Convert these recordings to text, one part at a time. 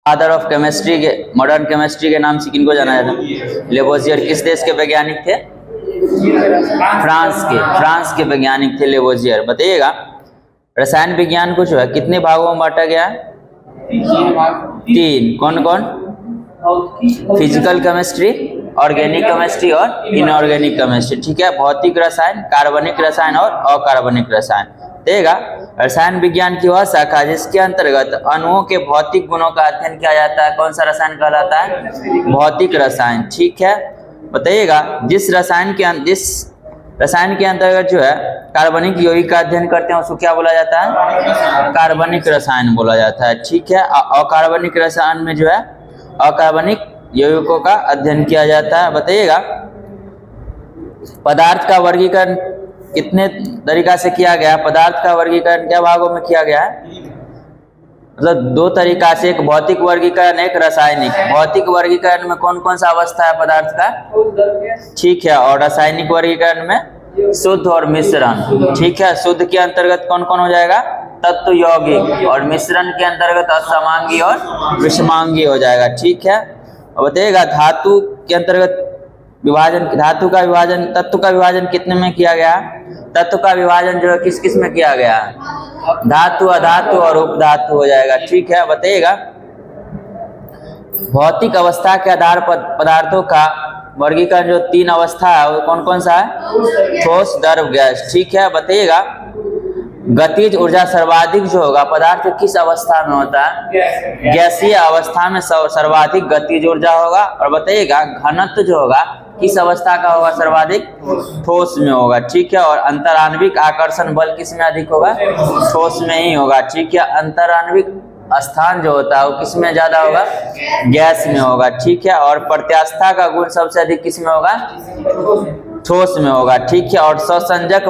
Father of chemistry के modern chemistry के नाम से किनको जाना जाता है? लेवोजियर। किस देश के वैज्ञानिक थे? फ्रांस के वैज्ञानिक थे लेवोजियर। बताइएगा रसायन विज्ञान को जो है कितने भागों में बांटा गया है? 3। कौन कौन? फिजिकल केमिस्ट्री, ऑर्गेनिक केमिस्ट्री और इनऑर्गेनिक केमिस्ट्री। ठीक है, भौतिक रसायन, कार्बनिक रसायन और अकार्बनिक रसायन। देगा रसायन विज्ञान की वह शाखा जिसके अंतर्गत अणुओं के भौतिक गुणों का अध्ययन किया जाता है। कौन सा रसायन कहलाता है? भौतिक रसायन। ठीक है, बताइएगा जिस रसायन के अंतर्गत जो है कार्बनिक यौगिक का अध्ययन करते हैं उसको क्या बोला जाता है? कार्बनिक रसायन बोला जाता है। ठीक है, अकार्बनिक रसायन में जो है अकार्बनिक यौगिकों का अध्ययन किया जाता है। बताइएगा पदार्थ का वर्गीकरण कितने तरीका से किया गया? पदार्थ का वर्गीकरण क्या भागों में किया गया है? मतलब 2 तरीका से, एक भौतिक वर्गीकरण, एक रासायनिक। भौतिक वर्गीकरण में कौन कौन सा अवस्था है पदार्थ का? ठीक है, और रासायनिक वर्गीकरण में शुद्ध और मिश्रण। ठीक है, शुद्ध के अंतर्गत कौन कौन हो जाएगा? तत्व यौगिक, और मिश्रण के अंतर्गत असमांगी और विषमांगी हो जाएगा। ठीक है, और बताइएगा धातु के अंतर्गत विभाजन, तत्व का विभाजन कितने में किया गया? तत्व का विभाजन जो है किस किस में किया गया? धातु, अधातु और उपधातु हो जाएगा। ठीक है, बताइएगा भौतिक अवस्था के आधार पर पदार्थों का वर्गीकरण जो 3 अवस्था है वो कौन कौन सा है? ठोस, द्रव, गैस। ठीक है, बताइएगा गतिज ऊर्जा सर्वाधिक जो होगा पदार्थ किस अवस्था में होता है? गैसीय अवस्था में सर्वाधिक गतिज ऊर्जा होगा। और बताइएगा घनत्व जो होगा किस अवस्था का होगा? सर्वाधिक ठोस में होगा। ठीक है, और अंतराण्विक आकर्षण बल किस में अधिक होगा? ठोस में ही होगा। ठीक है, अंतराण्विक स्थान जो होता है वो किस में ज्यादा होगा? गैस में होगा। ठीक है, और प्रत्यास्था का गुण सबसे अधिक किस में होगा? ठोस में होगा। ठीक है, और संसंजक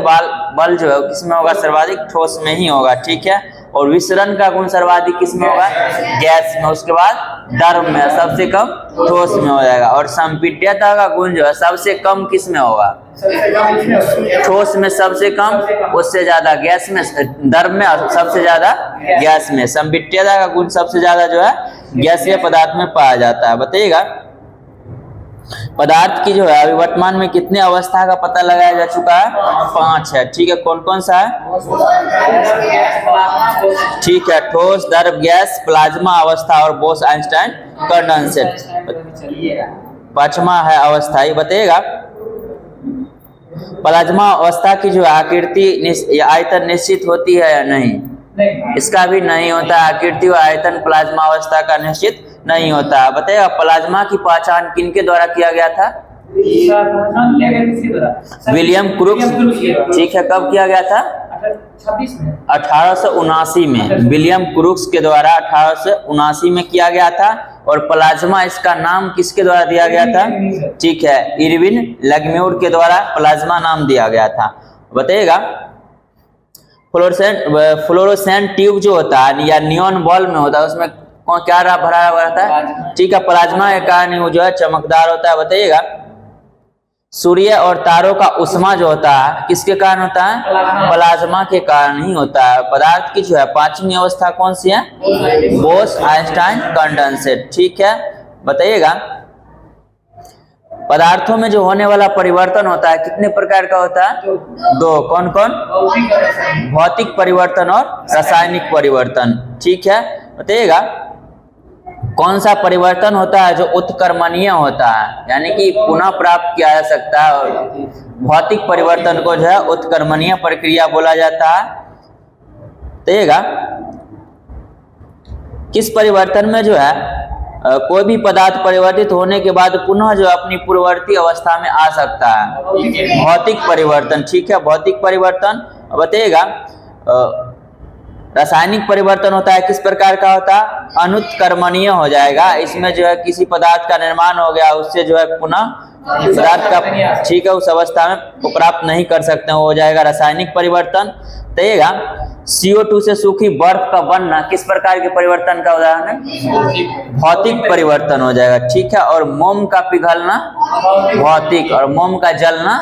बल जो है किस में होगा? सर्वाधिक ठोस में ही होगा। ठीक है, और विसरण का गुण सर्वाधिक किस में होगा? गैस में। उसके बाद द्रव में, सबसे कम ठोस में हो जाएगा। और संपीड्यता का गुण जो है सबसे कम किस में होगा? ठोस में सबसे कम, उससे ज्यादा गैस में, द्रव में, और सबसे ज्यादा गैस में। संपीड्यता का गुण सबसे ज्यादा जो है गैसीय पदार्थ में पाया जाता है। बताइएगा पदार्थ की जो है अभी वर्तमान में कितने अवस्था का पता लगाया जा चुका है? 5 है। ठीक है, कौन कौन सा है? ठीक है, ठोस, द्रव, गैस, प्लाज्मा अवस्था और बोस आइंस्टाइन कंडेंसेट। 5वां है अवस्था। ये बताइएगा प्लाज्मा अवस्था की जो आकृति आयतन निश्चित होती है या नहीं? इसका भी नहीं होता। आकृति और आयतन प्लाज्मा अवस्था का निश्चित नहीं होता। बताइए प्लाज्मा की पहचान किनके द्वारा किया गया था? William crooks. ठीक है, कब किया गया था? 1879 में विलियम क्रूक्स के द्वारा 1879 में किया गया था। और प्लाज्मा इसका नाम किसके द्वारा दिया गया था? ठीक है, इरविन लैगम्यूर के द्वारा प्लाज्मा नाम दिया गया था। बताइएगा फ्लोरोसेंट ट्यूब जो होता है या नियॉन बल्ब में होता है उसमें क्या भरा हुआ रहता है? ठीक है, प्लाज्मा के कारण वो जो है चमकदार होता है। बताइएगा सूर्य और तारों का उष्मा जो होता है किसके कारण होता है? प्लाज्मा के कारण ही होता है। पदार्थ की जो है 5वीं अवस्था कौन सी है? Bose Einstein condensate. ठीक है, बताइएगा पदार्थों में जो होने वाला परिवर्तन होता है कितने प्रकार का होता है? 2। कौन कौन? भौतिक परिवर्तन और रासायनिक परिवर्तन। ठीक है, बताइएगा कौन सा परिवर्तन होता है जो उत्क्रमणीय होता है, यानी कि पुनः प्राप्त किया जा सकता है? भौतिक परिवर्तन को जो है उत्क्रमणीय प्रक्रिया बोला जाता है। बताइएगा किस परिवर्तन में जो है कोई भी पदार्थ परिवर्तित होने के बाद पुनः जो अपनी पूर्ववर्ती अवस्था में आ सकता है? भौतिक परिवर्तन। ठीक है, भौतिक परिवर्तन। बताइएगा रासायनिक परिवर्तन होता है किस प्रकार का होता है? अनुत्क्रमणीय हो जाएगा। इसमें जो है किसी पदार्थ का निर्माण हो गया उससे जो है पुनः पदार्थ का, ठीक है, उस अवस्था में वो प्राप्त नहीं कर सकते, हो जाएगा रासायनिक परिवर्तन। बताइएगा CO2 से सूखी बर्फ का बनना किस प्रकार के परिवर्तन का उदाहरण है? भौतिक परिवर्तन हो जाएगा। ठीक है, और मोम का पिघलना भौतिक, और मोम का जलना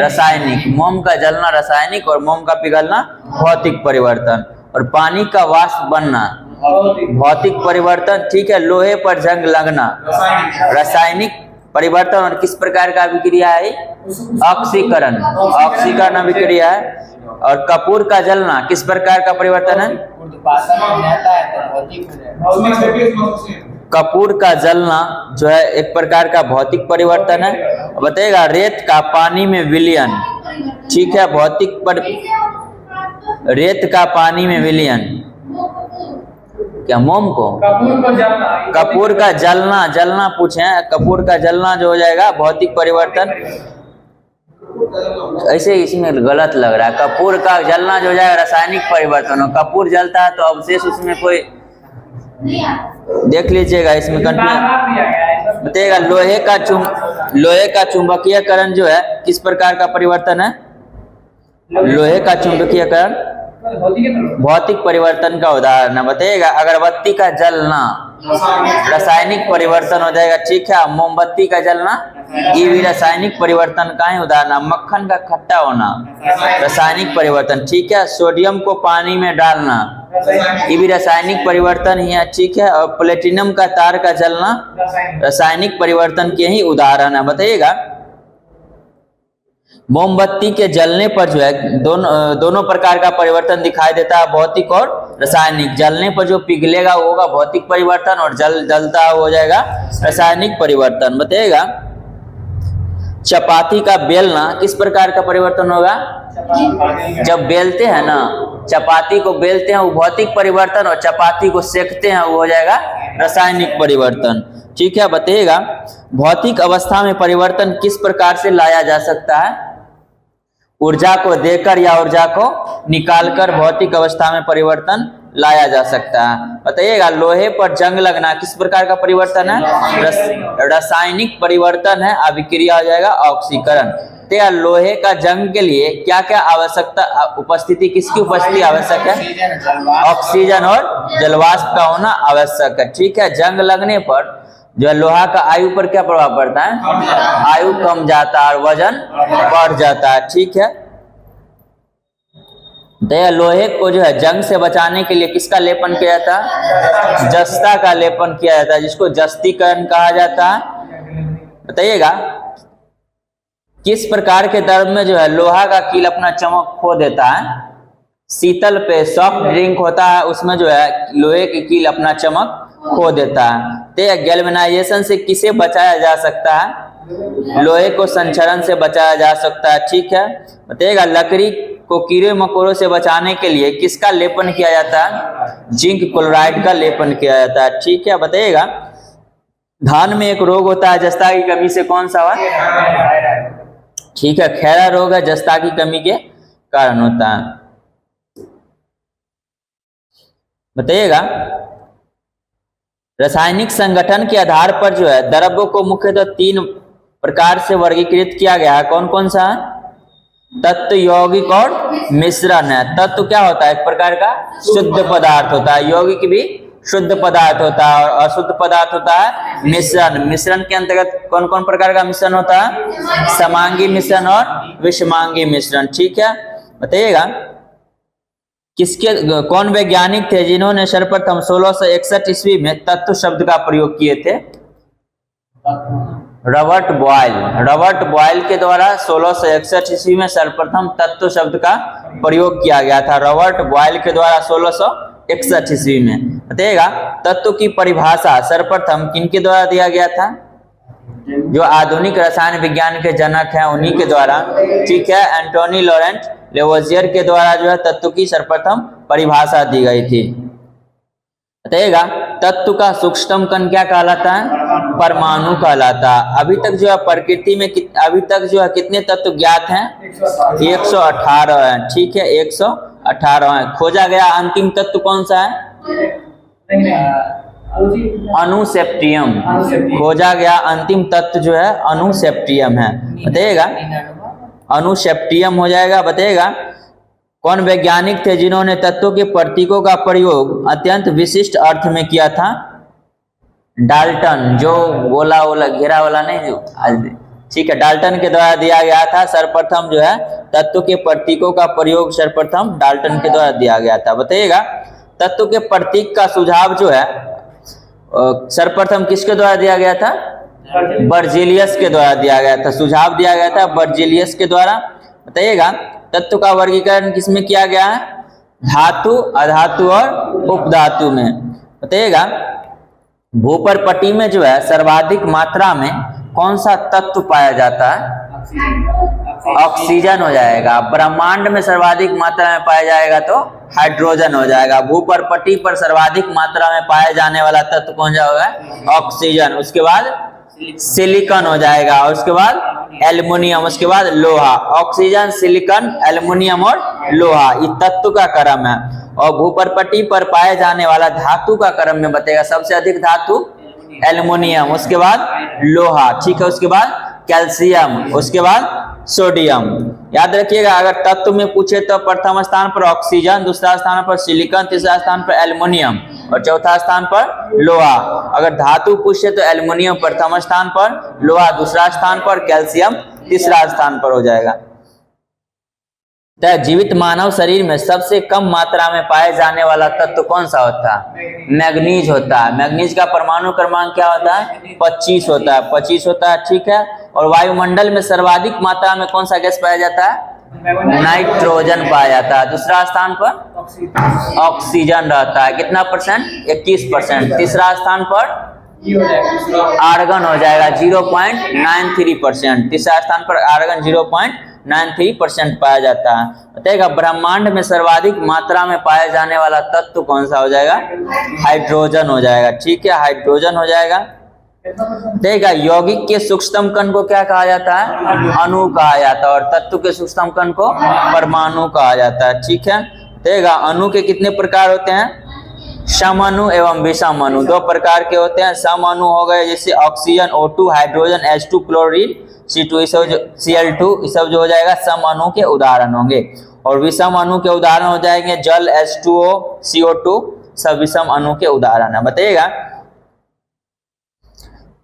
रासायनिक। मोम का जलना रासायनिक और मोम का पिघलना भौतिक परिवर्तन। और पानी का वाष्प बनना भौतिक परिवर्तन, ठीक है। लोहे पर जंग लगना, रासायनिक परिवर्तन। और किस प्रकार का अभिक्रिया है? ऑक्सीकरण, ऑक्सीकरण अभिक्रिया है। और कपूर का जलना किस प्रकार का परिवर्तन है? कपूर का जलना जो है एक प्रकार का भौतिक परिवर्तन है। बताइएगा रेत का पानी में विलयन, ठीक है। भौतिक पर रेत का पानी में विलयन, क्या मोम को? कपूर का जलना, जलना पूछे, कपूर का जलना जो हो जाएगा भौतिक परिवर्तन। ऐसे इसमें गलत लग रहा है। कपूर का जलना जो हो जाएगा रासायनिक परिवर्तन। हो कपूर जलता है तो अवशेष उसमें कोई, देख लीजिएगा इसमें कंफ्यूजन। बताइएगा लोहे का चुंबकीयकरण जो है किस प्रकार का परिवर्तन है? लोहे का चुंबकीयकरण भौतिक परिवर्तन का उदाहरण है। बताइएगा अगरबत्ती का जलना रासायनिक परिवर्तन हो जाएगा, ठीक है। मोमबत्ती का जलना ये भी रासायनिक परिवर्तन का ही उदाहरण है। मक्खन का खट्टा होना रासायनिक परिवर्तन, ठीक है। सोडियम को पानी में डालना ये भी रासायनिक परिवर्तन ही है, ठीक है। और प्लेटिनम का तार का जलना रासायनिक परिवर्तन के ही उदाहरण है। बताइएगा मोमबत्ती के जलने पर जो है दोनों प्रकार का परिवर्तन दिखाई देता है, भौतिक और रासायनिक। जलने पर जो पिघलेगा वो होगा भौतिक परिवर्तन और जलता हो जाएगा रासायनिक परिवर्तन। बताइएगा चपाती का बेलना किस प्रकार का परिवर्तन होगा? जब बेलते हैं ना, चपाती को बेलते हैं वो भौतिक परिवर्तन, और चपाती को सेकते हैं वो हो जाएगा रासायनिक परिवर्तन, ठीक है। बताइएगा भौतिक अवस्था में परिवर्तन किस प्रकार से लाया जा सकता है? ऊर्जा को देकर या ऊर्जा को निकालकर भौतिक अवस्था में परिवर्तन लाया जा सकता है। बताइएगा लोहे पर जंग लगना किस प्रकार का परिवर्तन है? रासायनिक परिवर्तन है, अभिक्रिया हो जाएगा ऑक्सीकरण। तो लोहे का जंग के लिए क्या क्या आवश्यकता उपस्थिति, किसकी उपस्थिति आवश्यक है? ऑक्सीजन और जलवाष्प का होना आवश्यक है, ठीक है। जंग लगने पर जो लोहा का आयु पर क्या प्रभाव पड़ता है? आयु कम जाता है और वजन बढ़ जाता है, ठीक है। तो लोहे को जो है जंग से बचाने के लिए किसका लेपन किया जाता है? जस्ता का लेपन किया जाता है, जिसको जस्तीकरण कहा जाता है। बताइएगा किस प्रकार के द्रव में जो है लोहा का कील अपना चमक खो देता है? शीतल पे सॉफ्ट ड्रिंक होता है उसमें जो है लोहे की कील अपना चमक खो देता है। तो गैल्वेनाइजेशन से किसे बचाया जा सकता है? लोहे को संक्षरण से बचाया जा सकता है, ठीक है। बताइएगा लकड़ी को कीड़े मकोड़ों से बचाने के लिए किसका लेपन किया जाता है? जिंक क्लोराइड का लेपन किया जाता है, ठीक है। बताइएगा धान में एक रोग होता है जस्ता की कमी से, कौन सा हुआ? ठीक है खैरा रोग है, जस्ता की कमी के कारण होता है। बताइएगा रासायनिक संगठन के आधार पर जो है द्रव्यों को मुख्यतः 3 प्रकार से वर्गीकृत किया गया है। कौन कौन सा है? तत्व, यौगिक और मिश्रण है। तत्व क्या होता है? एक प्रकार का शुद्ध पदार्थ होता है। यौगिक भी शुद्ध पदार्थ होता है और अशुद्ध पदार्थ होता है मिश्रण। मिश्रण के अंतर्गत कौन कौन प्रकार का मिश्रण होता है? समांगी मिश्रण और विषमांगी मिश्रण, ठीक है। बताइएगा कौन वैज्ञानिक थे जिन्होंने सर्वप्रथम 1661 ईस्वी में तत्व शब्द का प्रयोग किए थे? Robert boil. रॉबर्ट बॉयल के द्वारा 1661 ईस्वी में सर्वप्रथम तत्व शब्द का प्रयोग किया गया था। रॉबर्ट बॉयल के द्वारा 1661 ईस्वी में। बताइएगा तत्व की परिभाषा सर्वप्रथम किनके द्वारा दिया गया था? जो आधुनिक रसायन विज्ञान के जनक हैं उन्हीं के द्वारा, ठीक है। एंटोनी लॉरेंट लेवोजियर के द्वारा जो है तत्व की सर्वप्रथम परिभाषा दी गई थी। बताइएगा तत्व का सूक्ष्मतम कण क्या कहलाता है? परमाणु कहलाता है। अभी तक जो है प्रकृति में अभी तक जो है कितने तत्व ज्ञात हैं? 118 हैं, ठीक है 118 हैं। खोजा गया अंतिम तत्व कौन सा है? अणुसेप्टियम। खोजा गया अंतिम तत्व जो है अणुसेप्टियम है। बताइएगा अणुसेप्टियम हो जाएगा। बताइएगा कौन वैज्ञानिक थे जिन्होंने तत्वों के प्रतीकों का प्रयोग अत्यंत विशिष्ट अर्थ में किया था? डाल्टन, जो गोला ओला घेरा वाला नहीं जो, ठीक है, डाल्टन के द्वारा दिया गया था। सर्वप्रथम जो है तत्व के प्रतीकों का प्रयोग सर्वप्रथम डाल्टन के द्वारा दिया गया था। बताइएगा तत्व के प्रतीक का सुझाव जो है सर्वप्रथम किसके द्वारा दिया गया था? बर्जेलियस के द्वारा दिया गया था, सुझाव दिया गया था बर्जेलियस के द्वारा। बताइएगा तत्व का वर्गीकरण किसमें किया गया है? धातु, अधातु और उपधातु में। बताइएगा भूपर्पटी में जो है सर्वाधिक मात्रा में कौन सा तत्व पाया जाता है? ऑक्सीजन हो जाएगा। ब्रह्मांड में सर्वाधिक मात्रा में पाया जाएगा तो हाइड्रोजन हो जाएगा। भूपर्पटी पर सर्वाधिक मात्रा में पाया जाने वाला तत्व कौन सा होगा? ऑक्सीजन। उसके बाद सिलिकॉन हो जाएगा, और उसके बाद एल्युमिनियम, उसके बाद लोहा। ऑक्सीजन, सिलिकॉन, एल्युमिनियम और लोहा ये तत्व का क्रम है। और भूपर्पटी पर पाए जाने वाला धातु का क्रम में बताएगा सबसे अधिक धातु एल्युमिनियम, उसके बाद लोहा, ठीक है, उसके बाद कैल्शियम, उसके बाद सोडियम। याद रखिएगा अगर तत्व में पूछे तो प्रथम स्थान पर ऑक्सीजन, दूसरा स्थान पर सिलिकॉन, तीसरा स्थान पर एल्युमिनियम और चौथा स्थान पर लोहा। अगर धातु पूछे तो एल्युमिनियम प्रथम स्थान पर, लोहा दूसरा स्थान पर, कैल्शियम तीसरा स्थान पर हो जाएगा। तो जीवित मानव शरीर में सबसे कम मात्रा में पाए जाने वाला तत्व कौन सा होता है? मैग्नीज होता है। मैग्नीज का परमाणु क्रमांक क्या होता है? 25 होता है, 25 होता है, ठीक है। और वायुमंडल में सर्वाधिक मात्रा में कौन सा गैस पाया जाता है? नाइट्रोजन पाया जाता है। दूसरा स्थान पर ऑक्सीजन रहता है, कितना परसेंट? 21%। तीसरा स्थान पर आर्गन हो जाएगा 0.93%। तीसरा स्थान पर आर्गन 0.93% पाया जाता है। बताइएगा ब्रह्मांड में सर्वाधिक मात्रा में पाया जाने वाला तत्व कौन सा हो जाएगा? हाइड्रोजन हो जाएगा, ठीक है, हाइड्रोजन हो जाएगा। देखा यौगिक के सूक्ष्मतम कण को क्या कहा जाता है? अणु कहा जाता है। और तत्व के सूक्ष्मतम कण को परमाणु कहा जाता है, ठीक है। देखा अणु के कितने प्रकार होते हैं? सम अणु एवं विषम अणु, दो प्रकार के होते हैं। सम अणु हो गए जैसे oxygen O2, hydrogen H2, chlorine C2, Cl2, ये सब जो हो जाएगा सम अणु के उदाहरण होंगे। और विषम अणु के उदाहरण हो जाएंगे जल H2O, CO2, सब विषम अणु के उदाहरण है। बताइएगा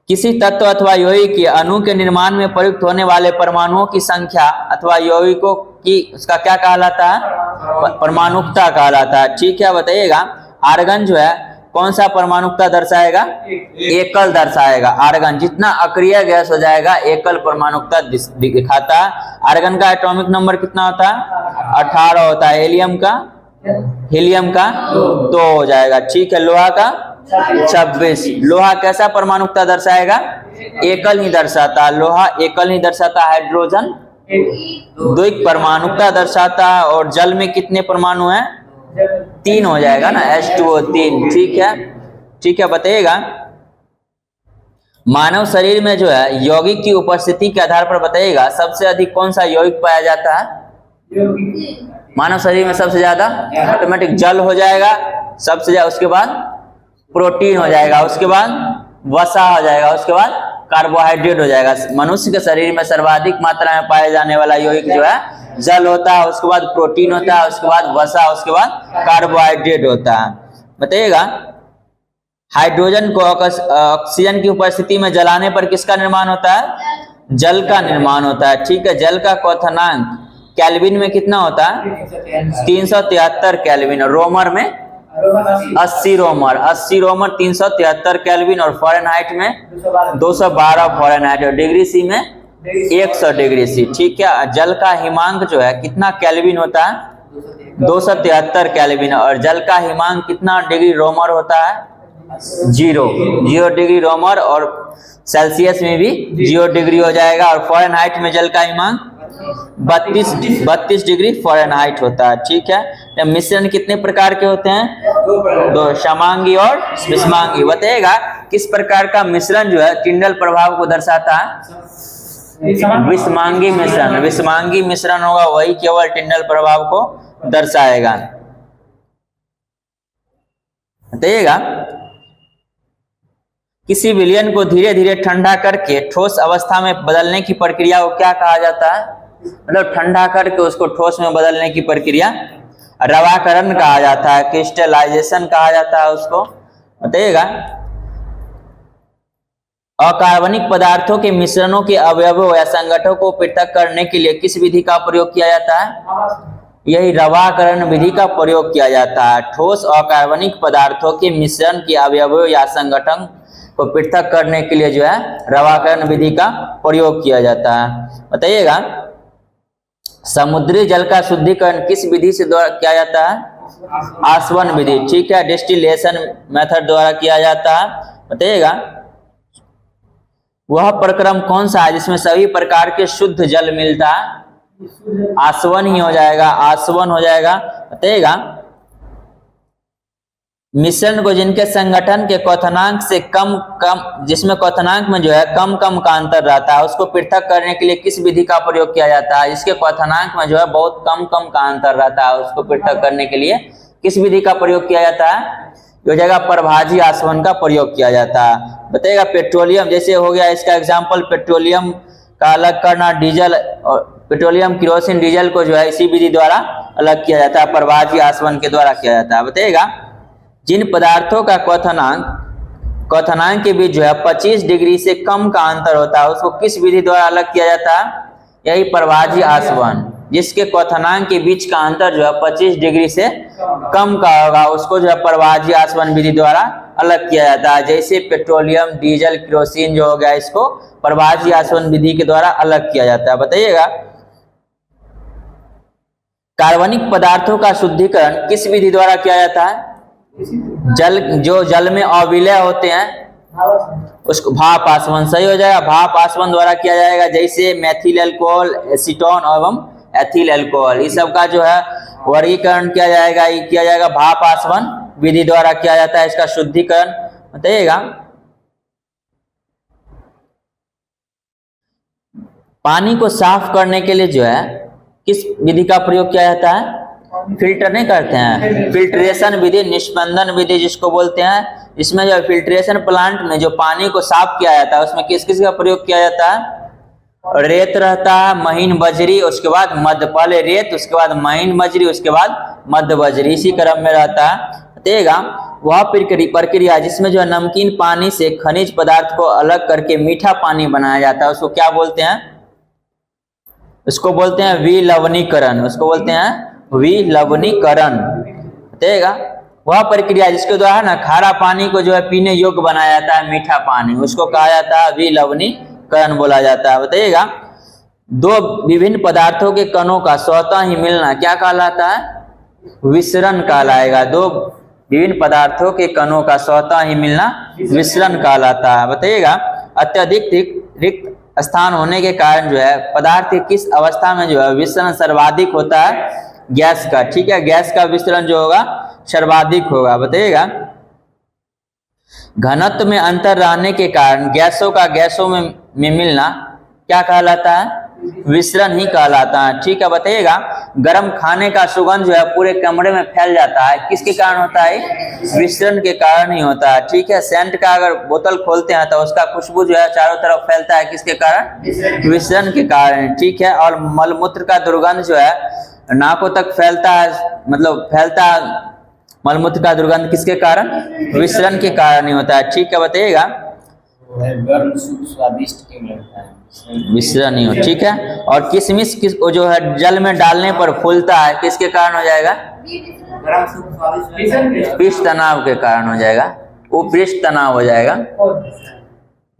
किसी तत्व अथवा यौगिक के अणु के निर्माण में प्रयुक्त होने वाले परमाणुओं की संख्या अथवा यौगिकों की उसका क्या कहलाता है? परमाणुकता कहलाता है, ठीक है। बताइएगा आर्गन जो है कौन सा परमाणुकता दर्शाएगा? एकल दर्शाएगा। आर्गन जितना अक्रिय गैस हो जाएगा एकल परमाणुकता दिखाता है। आर्गन का एटॉमिक नंबर कितना होता है? 18 होता है। हीलियम का 2 हो जाएगा, ठीक है। लोहा का 26। लोहा कैसा परमाणुकता दर्शाएगा? एकल ही दर्शाता है। लोहा एकल ही दर्शाता। हाइड्रोजन द्विक परमाणुकता दर्शाता है। और जल में कितने परमाणु हैं? 3 हो जाएगा ना, H2O 3, ठीक है, ठीक है। बताइएगा मानव शरीर में जो है यौगिक की उपस्थिति के आधार पर बताइएगा सबसे अधिक कौन सा यौगिक पाया जाता है? मानव शरीर में सबसे ज्यादा ऑटोमेटिक जल हो जाएगा सबसे ज्यादा, उसके बाद प्रोटीन हो जाएगा, उसके बाद वसा हो जाएगा, उसके बाद कार्बोहाइड्रेट हो जाएगा। मनुष्य के शरीर में सर्वाधिक मात्रा में पाए जाने वाला यौगिक जो है जल होता है, उसके बाद प्रोटीन होता है, उसके बाद वसा, उसके बाद कार्बोहाइड्रेट होता है। बताइएगा हाइड्रोजन को ऑक्सीजन की उपस्थिति में जलाने पर किसका निर्माण होता है? जल का निर्माण होता है, ठीक है। जल का क्वथनांक केल्विन में कितना होता है? 373 केल्विन। रोमर में 80 रोमर 373 केल्विन। और फ़ारेनहाइट में 212 फ़ारेनहाइट। और डिग्री सी में 100 डिग्री सी, ठीक है। जल का हिमांक जो है कितना केल्विन होता है? 273 केल्विन। और जल का हिमांक कितना डिग्री रोमर होता है? 0 डिग्री रोमर। और सेल्सियस में भी 0 डिग्री हो जाएगा। और फ़ारेनहाइट में जल का हिमांक 32 डिग्री फ़ारेनहाइट होता है, ठीक है। मिश्रण कितने प्रकार के होते हैं? 2, समांगी और विषमांगी। बताइएगा किस प्रकार का मिश्रण जो है टिंडल प्रभाव को दर्शाता है? विषमांगी मिश्रण। विषमांगी मिश्रण होगा वही केवल टिंडल प्रभाव को दर्शाएगा। बताइएगा किसी विलयन को धीरे धीरे ठंडा करके ठोस अवस्था में बदलने की प्रक्रिया को क्या कहा जाता है? मतलब ठंडा करके उसको ठोस में बदलने की प्रक्रिया रवाकरण कहा जाता है, क्रिस्टलाइजेशन कहा जाता है उसको। बताइएगा अकार्बनिक पदार्थों के मिश्रणों के अवयवों या संगठनों को पृथक करने के लिए किस विधि का प्रयोग किया जाता है? यही रवाकरण विधि का प्रयोग किया जाता है। ठोस अकार्बनिक पदार्थों के मिश्रण के अवयवों या संगठन को पृथक करने के लिए जो है रवाकरण विधि का प्रयोग किया जाता है। बताइएगा, समुद्री जल का शुद्धिकरण किस विधि से द्वारा किया जाता है? आसवन विधि, ठीक है, डिस्टिलेशन मेथड द्वारा किया जाता है। बताइएगा, वह प्रक्रम कौन सा है जिसमें सभी प्रकार के शुद्ध जल मिलता है? आसवन ही हो जाएगा, आसवन हो जाएगा। बताइएगा, मिश्रण को जिनके संगठन के क्वथनांक से कम जिसमें क्वथनांक में जो है कम का अंतर रहता है उसको पृथक करने के लिए किस विधि का प्रयोग किया जाता है? जिसके क्वथनांक में जो है बहुत कम का अंतर रहता है उसको पृथक करने के लिए किस विधि का प्रयोग किया जाता है? हो जाएगा प्रभाजी आसवन का प्रयोग किया जाता है। बताइएगा, पेट्रोलियम जैसे हो गया, इसका एग्जाम्पल पेट्रोलियम का अलग करना, डीजल और पेट्रोलियम केरोसिन डीजल को जो है इसी विधि द्वारा अलग किया जाता है, प्रभाजी आसवन के द्वारा किया जाता है। बताइएगा, जिन पदार्थों का क्वथनांक के बीच जो है 25 डिग्री से कम का अंतर होता है उसको किस विधि द्वारा अलग किया जाता है? यही प्रभाजी आसवन। जिसके क्वथनांक के बीच का अंतर जो है 25 डिग्री से कम का होगा उसको जो है प्रभाजी आसवन विधि द्वारा अलग किया जाता है। जैसे पेट्रोलियम, डीजल, केरोसिन जो हो गया इसको प्रभाजी आसवन विधि के द्वारा अलग किया जाता है। बताइएगा, कार्बनिक पदार्थों का शुद्धिकरण किस विधि द्वारा किया जाता है? जल में अविलय होते हैं उसको भाप आसवन, सही हो जाएगा, भाप आसवन द्वारा किया जाएगा। जैसे मेथिल अल्कोहल, एसीटोन एवं एथिल अल्कोहल, इस सब का जो है वर्गीकरण किया जाएगा भाप आसवन विधि द्वारा किया जाता है इसका शुद्धिकरण। बताइएगा, पानी को साफ करने के लिए जो है किस विधि का प्रयोग किया जाता है? फिल्टर नहीं करते हैं, फिल्ट्रेशन विधि, निष्पंदन विधि जिसको बोलते हैं। इसमें जो फिल्ट्रेशन प्लांट में जो पानी को साफ किया जाता है उसमें किस का प्रयोग किया जाता है? रेत रहता है, महीन बजरी, उसके बाद मध्य, पहले रेत उसके बाद महीन बजरी उसके बाद मध्य बजरी, इसी क्रम में रहता है। बताइएगा, वह प्रक्रिया जिसमें जो है नमकीन पानी से खनिज पदार्थ को अलग करके मीठा पानी बनाया जाता है उसको क्या बोलते हैं? उसको बोलते हैं विलवणीकरण, उसको बोलते हैं विलवणीकरण। बताइएगा, वह प्रक्रिया जिसके द्वारा ना खारा पानी को जो है पीने योग्य बनाया जाता है मीठा पानी, उसको कहा जाता है विलवणीकरण बोला जाता है। बताइएगा, दो विभिन्न पदार्थों के कणों का स्वतः ही मिलना क्या कहलाता है? विसरण कहलाएगा। दो विभिन्न पदार्थों के कणों का स्वतः ही मिलना विसरण कहलाता है। बताइएगा, अत्यधिक रिक्त स्थान होने के कारण जो है पदार्थ की किस अवस्था में जो है विसरण सर्वाधिक होता है? गैस का, ठीक है, गैस का विसरण जो होगा सर्वाधिक होगा। बताइएगा, घनत्व में अंतर रहने के कारण गैसों का गैसों में मिलना क्या कहलाता है? विसरण ही कहलाता है, ठीक है। बताइएगा, गर्म खाने का सुगंध जो है पूरे कमरे में फैल जाता है, किसके कारण होता है? विसरण के कारण ही होता है, ठीक है। सेंट का अगर बोतल खोलते हैं तो उसका खुशबू जो है चारों तरफ फैलता है, किसके कारण? विसरण के कारण, ठीक है। और मलमूत्र का दुर्गंध जो है नाकों तक फैलता है, मतलब फैलता है मलमूत्र का दुर्गंध किसके कारण? विसरण के कारण ही होता है, ठीक है। बताइएगा, गर्म सूप स्वादिष्ट क्यों लगता है? विसरण नहीं हो, ठीक है। और किशमिश जो है जल में डालने पर फूलता है, किसके कारण हो जाएगा? गर्म सूप स्वादिष्ट, पृष्ठ तनाव के कारण हो जाएगा, वो पृष्ठ तनाव हो जाएगा,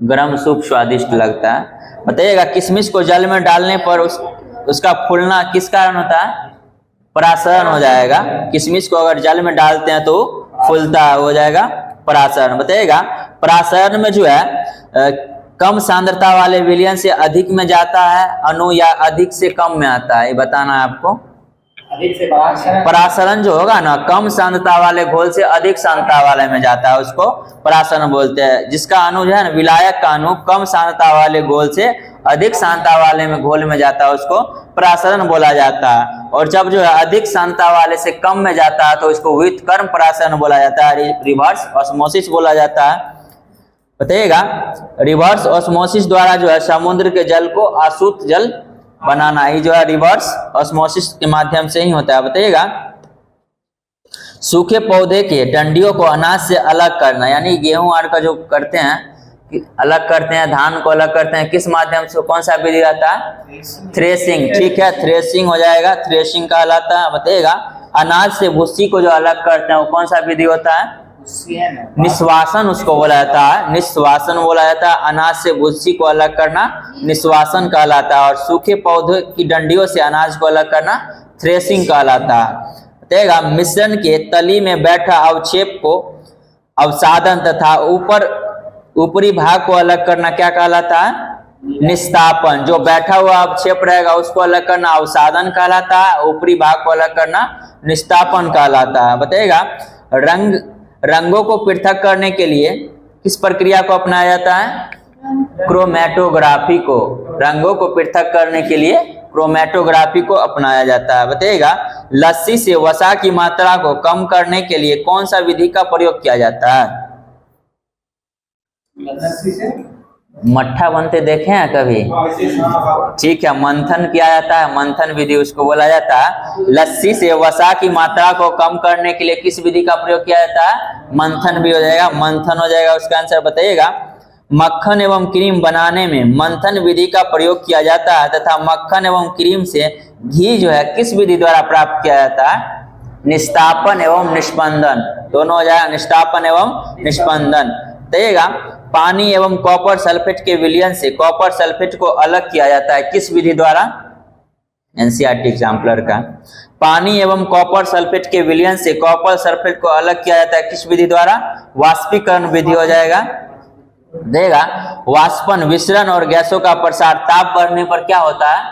गर्म सूप स्वादिष्ट लगता है। बताइएगा, किशमिश को जल में डालने पर उसका फूलना किस कारण होता है? परासरण हो जाएगा। किशमिश को अगर जल में डालते हैं तो फूलता हो जाएगा परासरण। बताइएगा, परासरण में जो है कम सांद्रता वाले विलयन से अधिक में जाता है अणु या अधिक से कम में आता है, ये बताना है आपको। अधिक से परासरण जो होगा ना, कम सांद्रता वाले घोल से अधिक सांद्रता वाले में जाता है, उसको परासरण बोलते हैं। जिसका अणु जो है ना, विलायक का अणु कम सांद्रता वाले घोल से अधिक सांद्रता वाले में घोल में जाता है, उसको परासरण बोला जाता है। और जब जो है अधिक सांद्रता वाले से कम में जाता है तो इसको व्युत्क्रम परासरण बोला जाता है, रिवर्स ऑस्मोसिस बोला जाता है। बताइएगा, रिवर्स ऑस्मोसिस द्वारा जो है समुद्र के जल को अशुद्ध जल बनाना ही जो है रिवर्स ऑस्मोसिस के माध्यम से ही होता है। बताइएगा, सूखे पौधे के डंडियों को अनाज से अलग करना, यानी गेहूं आर का जो करते हैं अलग करते हैं, धान को अलग करते हैं, किस माध्यम से, कौन सा विधि रहता है? थ्रेसिंग। ठीक है, थ्रेसिंग हो जाएगा, थ्रेसिंग कहलाता है। बताइएगा अनाज से भूसी को जो अलग करते हैं वो कौन सा विधि होता है? निस्वासन उसको बोला जाता है, निस्वासन बोला जाता है। अनाज से भूसी को अलग करना निस्वासन कहलाता है, और सूखे पौधे की डंडियों से अनाज को अलग करना थ्रेसिंग कहलाता है। बताइएगा मिश्रण के तली में बैठा अवक्षेप को अवसादन तथा ऊपरी भाग को अलग करना क्या कहलाता है? निस्तापन। जो बैठा हुआ अवक्षेप रहेगा उसको अलग करना अवसादन कहलाता है, ऊपरी भाग को अलग करना निस्तापन कहलाता है। बताइएगा रंगों को पृथक करने के लिए किस प्रक्रिया को अपनाया जाता है? क्रोमैटोग्राफी को। रंगों को पृथक करने के लिए क्रोमैटोग्राफी को अपनाया जाता है। बताइएगा लस्सी से वसा की मात्रा को कम करने के लिए कौन सा विधि का प्रयोग किया जाता है? मट्ठा बनते देखे हैं कभी? ठीक है, मंथन किया जाता है, मंथन विधि उसको बोला जाता है। लस्सी से वसा की मात्रा को कम करने के लिए किस विधि का प्रयोग किया जाता है? मंथन भी हो जाएगा, मंथन हो जाएगा उसका आंसर। बताइएगा मक्खन एवं क्रीम बनाने में मंथन विधि का प्रयोग किया जाता है तथा मक्खन एवं क्रीम से घी जो है किस विधि द्वारा प्राप्त किया जाता है? निस्तापन एवं निष्पंदन, दोनों हो जाएगा, निष्तापन एवं निष्पंदन। बताइएगा पानी एवं कॉपर सल्फेट के विलयन से कॉपर सल्फेट को अलग किया जाता है किस विधि द्वारा? एनसीईआरटी एग्जाम्पलर का। पानी एवं कॉपर सल्फेट के विलयन से कॉपर सल्फेट को अलग किया जाता है किस विधि द्वारा? वाष्पीकरण विधि हो जाएगा। देगा वाष्पन विसरण और गैसों का प्रसार ताप बढ़ने पर क्या होता है?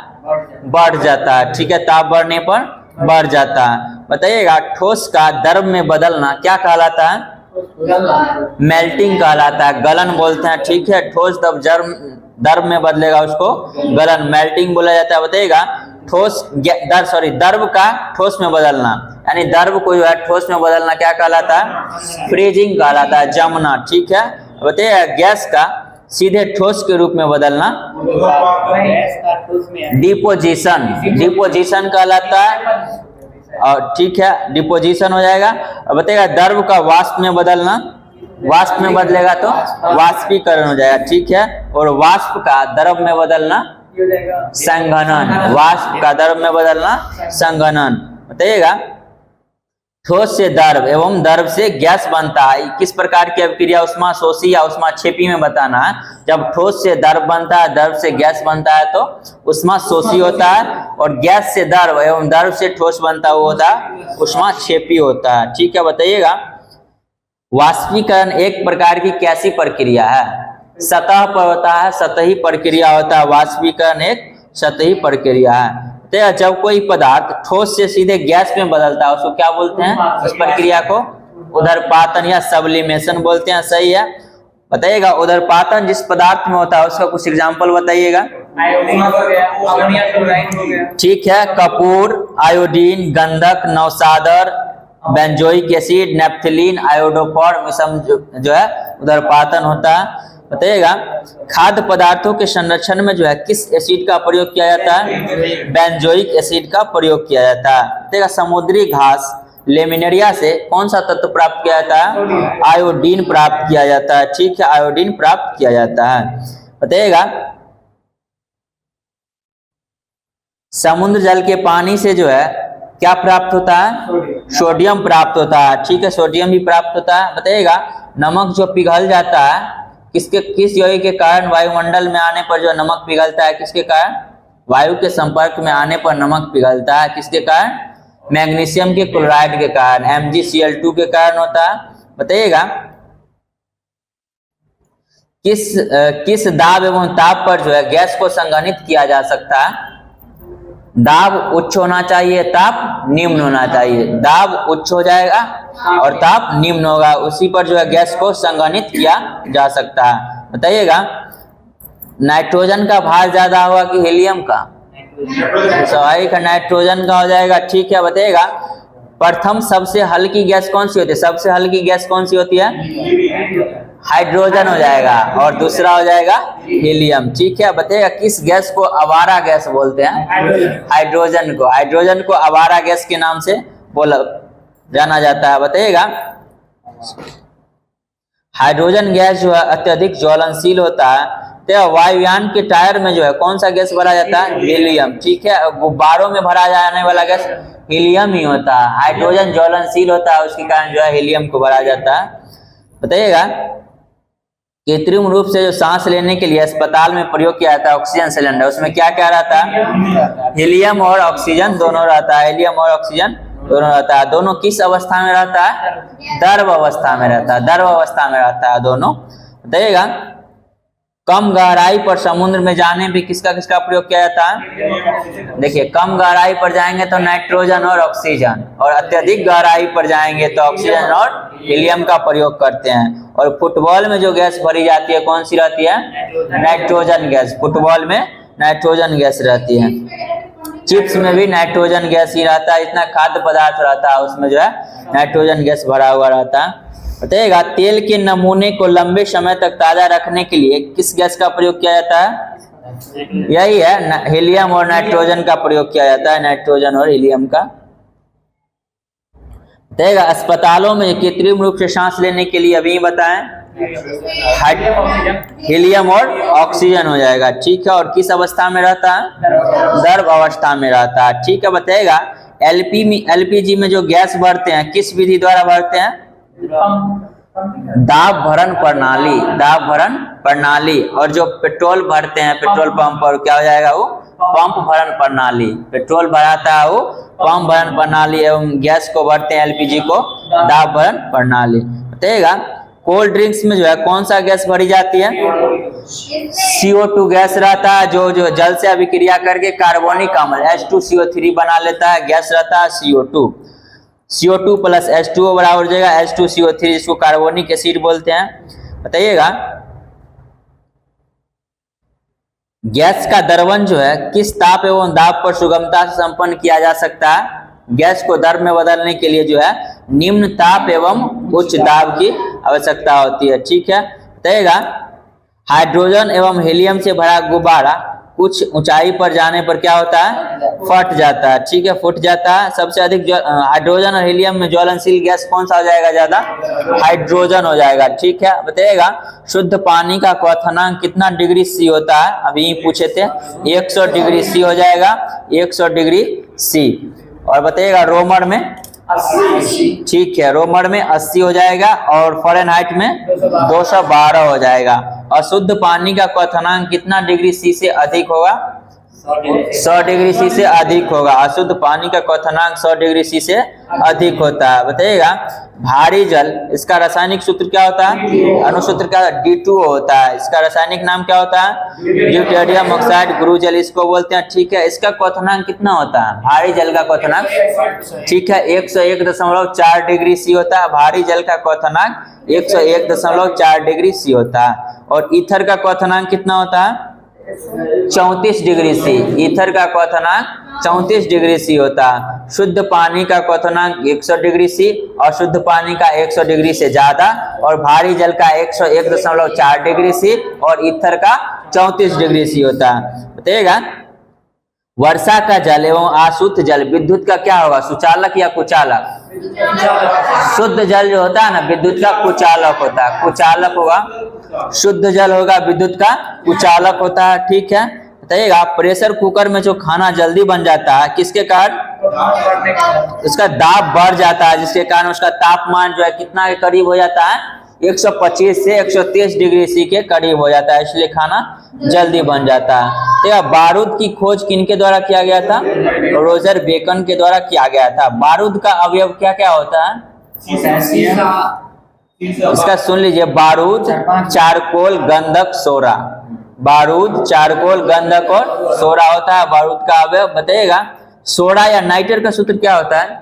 बढ़ जाता है। ठीक है, ताप बढ़ने पर बढ़ जाता है। बताइएगा ठोस का द्रव में बदलना क्या कहलाता है? मेल्टिंग कहलाता है, गलन बोलते हैं। ठीक है, ठोस द्रव में बदलेगा उसको गलन, मेल्टिंग बोला जाता है। बताइएगा द्रव का ठोस में बदलना, यानी द्रव को जो है ठोस में बदलना क्या कहलाता है? फ्रीजिंग कहलाता है, जमना। ठीक है, बताइए गैस का सीधे ठोस के रूप में बदलना डिपोजिशन, डिपोजिशन कहलाता है। और ठीक है, डिपोजिशन हो जाएगा। अब बताइएगा द्रव का वाष्प में बदलना, वाष्प में बदलेगा तो वाष्पीकरण हो जाएगा। ठीक है, और वाष्प का द्रव में बदलना संघनन, वाष्प का द्रव में बदलना संघनन। बताइएगा ठोस से द्रव एवं द्रव से गैस बनता है, किस प्रकार की अभिक्रिया ऊष्माशोषी या ऊष्माक्षेपी में बताना है। जब ठोस से द्रव बनता है, द्रव से गैस बनता है तो ऊष्माशोषी होता है, और गैस से द्रव एवं द्रव से ठोस बनता है वो होता है ऊष्माक्षेपी होता है। ठीक है, बताइएगा वाष्पीकरण एक प्रकार की कैसी प्रक्रिया है? सतह पर होता है, सतही प्रक्रिया होता है। वाष्पीकरण एक सतही प्रक्रिया है। तो जब कोई पदार्थ ठोस से सीधे गैस में बदलता है उसको क्या बोलते हैं? उस प्रक्रिया को उदरपातन या सब्लिमेशन बोलते हैं। सही है, बताइएगा उदरपातन जिस पदार्थ में होता है उसका कुछ एग्जांपल बताइएगा। ठीक है, कपूर, आयोडीन, गंधक, नौसादर, बेंजोइक एसिड, नेप्थलीन, आयोडोफॉर मिश्रण जो है उदरपातन होता है। बताइएगा खाद्य पदार्थों के संरक्षण में जो है किस एसिड का प्रयोग किया जाता है? बेंजोइक एसिड का प्रयोग किया जाता है। बताइएगा समुद्री घास लेमिनेरिया से कौन सा तत्व प्राप्त किया जाता है? आयोडीन प्राप्त किया जाता है। ठीक है, आयोडीन प्राप्त किया जाता है। बताइएगा समुद्र जल के पानी से जो है क्या प्राप्त होता है? सोडियम प्राप्त होता है। ठीक है, सोडियम भी प्राप्त होता है। बताइएगा नमक जो पिघल जाता है किस यौगिक के कारण? वायुमंडल में आने पर जो नमक पिघलता है किसके कारण? वायु के संपर्क में आने पर नमक पिघलता है किसके कारण? मैग्नीशियम के क्लोराइड के कारण, MgCl2 के कारण होता है। बताइएगा किस दाब एवं ताप पर जो है गैस को संघनित किया जा सकता है? दाब उच्च होना चाहिए, ताप निम्न होना चाहिए। दाब उच्च हो जाएगा और ताप निम्न होगा, उसी पर जो है गैस को संघनित किया जा सकता है। बताइएगा नाइट्रोजन का भार ज्यादा होगा कि हीलियम का? स्वाभाविक नाइट्रोजन का हो जाएगा। ठीक है, बताइएगा प्रथम सबसे हल्की गैस कौन सी होती है? सबसे हल्की गैस कौन सी होती है? हाइड्रोजन हो जाएगा, और दूसरा हो जाएगा हीलियम। ठीक है, बताइएगा किस गैस को आवारा गैस बोलते हैं? हाइड्रोजन को। हाइड्रोजन को आवारा गैस के नाम से बोला जाना जाता है। बताइएगा हाइड्रोजन गैस जो है अत्यधिक ज्वलनशील होता है, तो वायुयान के टायर में जो है कौन सा गैस भरा जाता है? हीलियम। ठीक है, गुब्बारों में भरा जाने वाला गैस हीलियम ही होता है। हाइड्रोजन ज्वलनशील होता है, उसके कारण जो है हीलियम को भरा जाता है। बताइएगा, कृत्रिम रूप से जो सांस लेने के लिए अस्पताल में प्रयोग किया जाता है ऑक्सीजन सिलेंडर, उसमें क्या क्या रहता है? हीलियम और ऑक्सीजन दोनों रहता है। हीलियम और ऑक्सीजन दोनों रहता है। दोनों किस अवस्था में रहता है? द्रव अवस्था में रहता है। द्रव अवस्था में रहता है दोनों। बताइएगा, कम गहराई पर समुद्र में जाने पे किसका किसका प्रयोग किया जाता है? देखिए, कम गहराई पर जाएंगे तो नाइट्रोजन और ऑक्सीजन, और अत्यधिक गहराई पर जाएंगे तो ऑक्सीजन और हीलियम का प्रयोग करते हैं। और फुटबॉल में जो गैस भरी जाती है कौन सी रहती है? Nitrogen gas. फुटबॉल में नाइट्रोजन गैस रहती है। चिप्स में भी नाइट्रोजन गैस ही रहता है। इतना खाद्य पदार्थ रहता है उसमें जो है नाइट्रोजन गैस भरा हुआ रहता है। बताइएगा, तेल के नमूने को लंबे समय तक ताजा रखने के लिए किस गैस का प्रयोग किया जाता है? यही है, हीलियम और नाइट्रोजन का प्रयोग किया जाता है। नाइट्रोजन और हीलियम का। बताइएगा, अस्पतालों में कृत्रिम रूप से सांस लेने के लिए अभी बताएं, हीलियम और ऑक्सीजन हो जाएगा। ठीक है, और किस अवस्था में रहता है? द्रव अवस्था में रहता है। ठीक है, बताइएगा, एलपीजी में जो गैस भरते हैं किस विधि द्वारा भरते हैं? दाब भरण प्रणाली। दाब भरण प्रणाली। और जो पेट्रोल भरते हैं पेट्रोल पंप पर, क्या हो जाएगा? वो पंप भरण प्रणाली। पेट्रोल भराता है वो पंप भरण प्रणाली, एवं गैस को भरते हैं एलपीजी को दाब भरण प्रणाली। बताइएगा, कोल्ड ड्रिंक्स में जो है कौन सा गैस भरी जाती है? CO2 गैस रहता है, जो जल से अभिक्रिया करके कार्बनिक अम्ल H2CO3 बना लेता है। गैस रहता है CO2 प्लस H2O बराबर हो जाएगा H2CO3, जिसको कार्बोनिक एसिड बोलते हैं। बताइएगा, गैस का द्रवण जो है किस ताप एवं दाब पर सुगमता से संपन्न किया जा सकता है? गैस को द्रव में बदलने के लिए जो है निम्न ताप एवं उच्च दाब की आवश्यकता होती है। ठीक है, बताइएगा, हाइड्रोजन एवं हीलियम से भरा गुब्बारा कुछ ऊंचाई पर जाने पर क्या होता है? फट जाता है। ठीक है, फूट जाता है। सबसे अधिक हाइड्रोजन और हीलियम में ज्वलनशील गैस कौन सा हो जाएगा? ज्यादा हाइड्रोजन हो जाएगा। ठीक है, बताइएगा, शुद्ध पानी का क्वथनांक कितना डिग्री सी होता है? अभी पूछे थे। 100 डिग्री सी हो जाएगा। 100 डिग्री सी। और बताइएगा, रोमर में 80। ठीक है, रोमर में 80 हो जाएगा, और फ़ारेनहाइट में 212 हो जाएगा। और शुद्ध पानी का क्वथनांक कितना डिग्री सी से अधिक होगा? 100 डिग्री सी से अधिक होगा। अशुद्ध पानी का क्वथनांक 100 डिग्री सी से अधिक होता है। बताइएगा, भारी जल, इसका रासायनिक सूत्र क्या होता है? अणुसूत्र का D2O होता है। इसका रासायनिक नाम क्या होता है? ड्यूटेरियम ऑक्साइड, गुरु जल इसको बोलते हैं। ठीक है, इसका क्वथनांक कितना होता है? भारी जल का क्वथनांक, ठीक है, 101.4 डिग्री सी होता है। भारी जल का क्वथनांक 101.4 डिग्री सी होता है। और ईथर का क्वथनांक कितना होता है? 34 डिग्री सी। ईथर का क्वथनांक 34 डिग्री सी होता है। शुद्ध पानी का क्वथनांक 100 डिग्री सी, और शुद्ध पानी का 100 डिग्री से ज्यादा, और भारी जल का 101.4 डिग्री सी, और ईथर का 34 डिग्री सी होता है। बताइएगा, वर्षा का जल एवं आशुद्ध जल विद्युत का क्या होगा? सुचालक या कुचालक? शुद्ध जल जो होता है ना, विद्युत का कुचालक होता है। कुचालक होगा। शुद्ध जल होगा, विद्युत का कुचालक होता है। ठीक है, बताइएगा, प्रेशर कुकर में जो खाना जल्दी बन जाता है किसके कारण? उसका दाब बढ़ जाता है, जिसके कारण उसका तापमान जो है कितना के करीब हो जाता है? 125 से 130 डिग्री सी के करीब हो जाता है, इसलिए खाना जल्दी बन जाता है। तो बारूद की खोज किनके द्वारा किया गया था? रोजर बेकन के द्वारा किया गया था। बारूद का अवयव क्या क्या होता है? इसका सुन लीजिए, बारूद, चारकोल, गंधक, सोरा। बारूद, चारकोल, गंधक और सोरा होता है बारूद का अवयव। बताइएगा, सोडा या नाइट्रेट का सूत्र क्या होता है?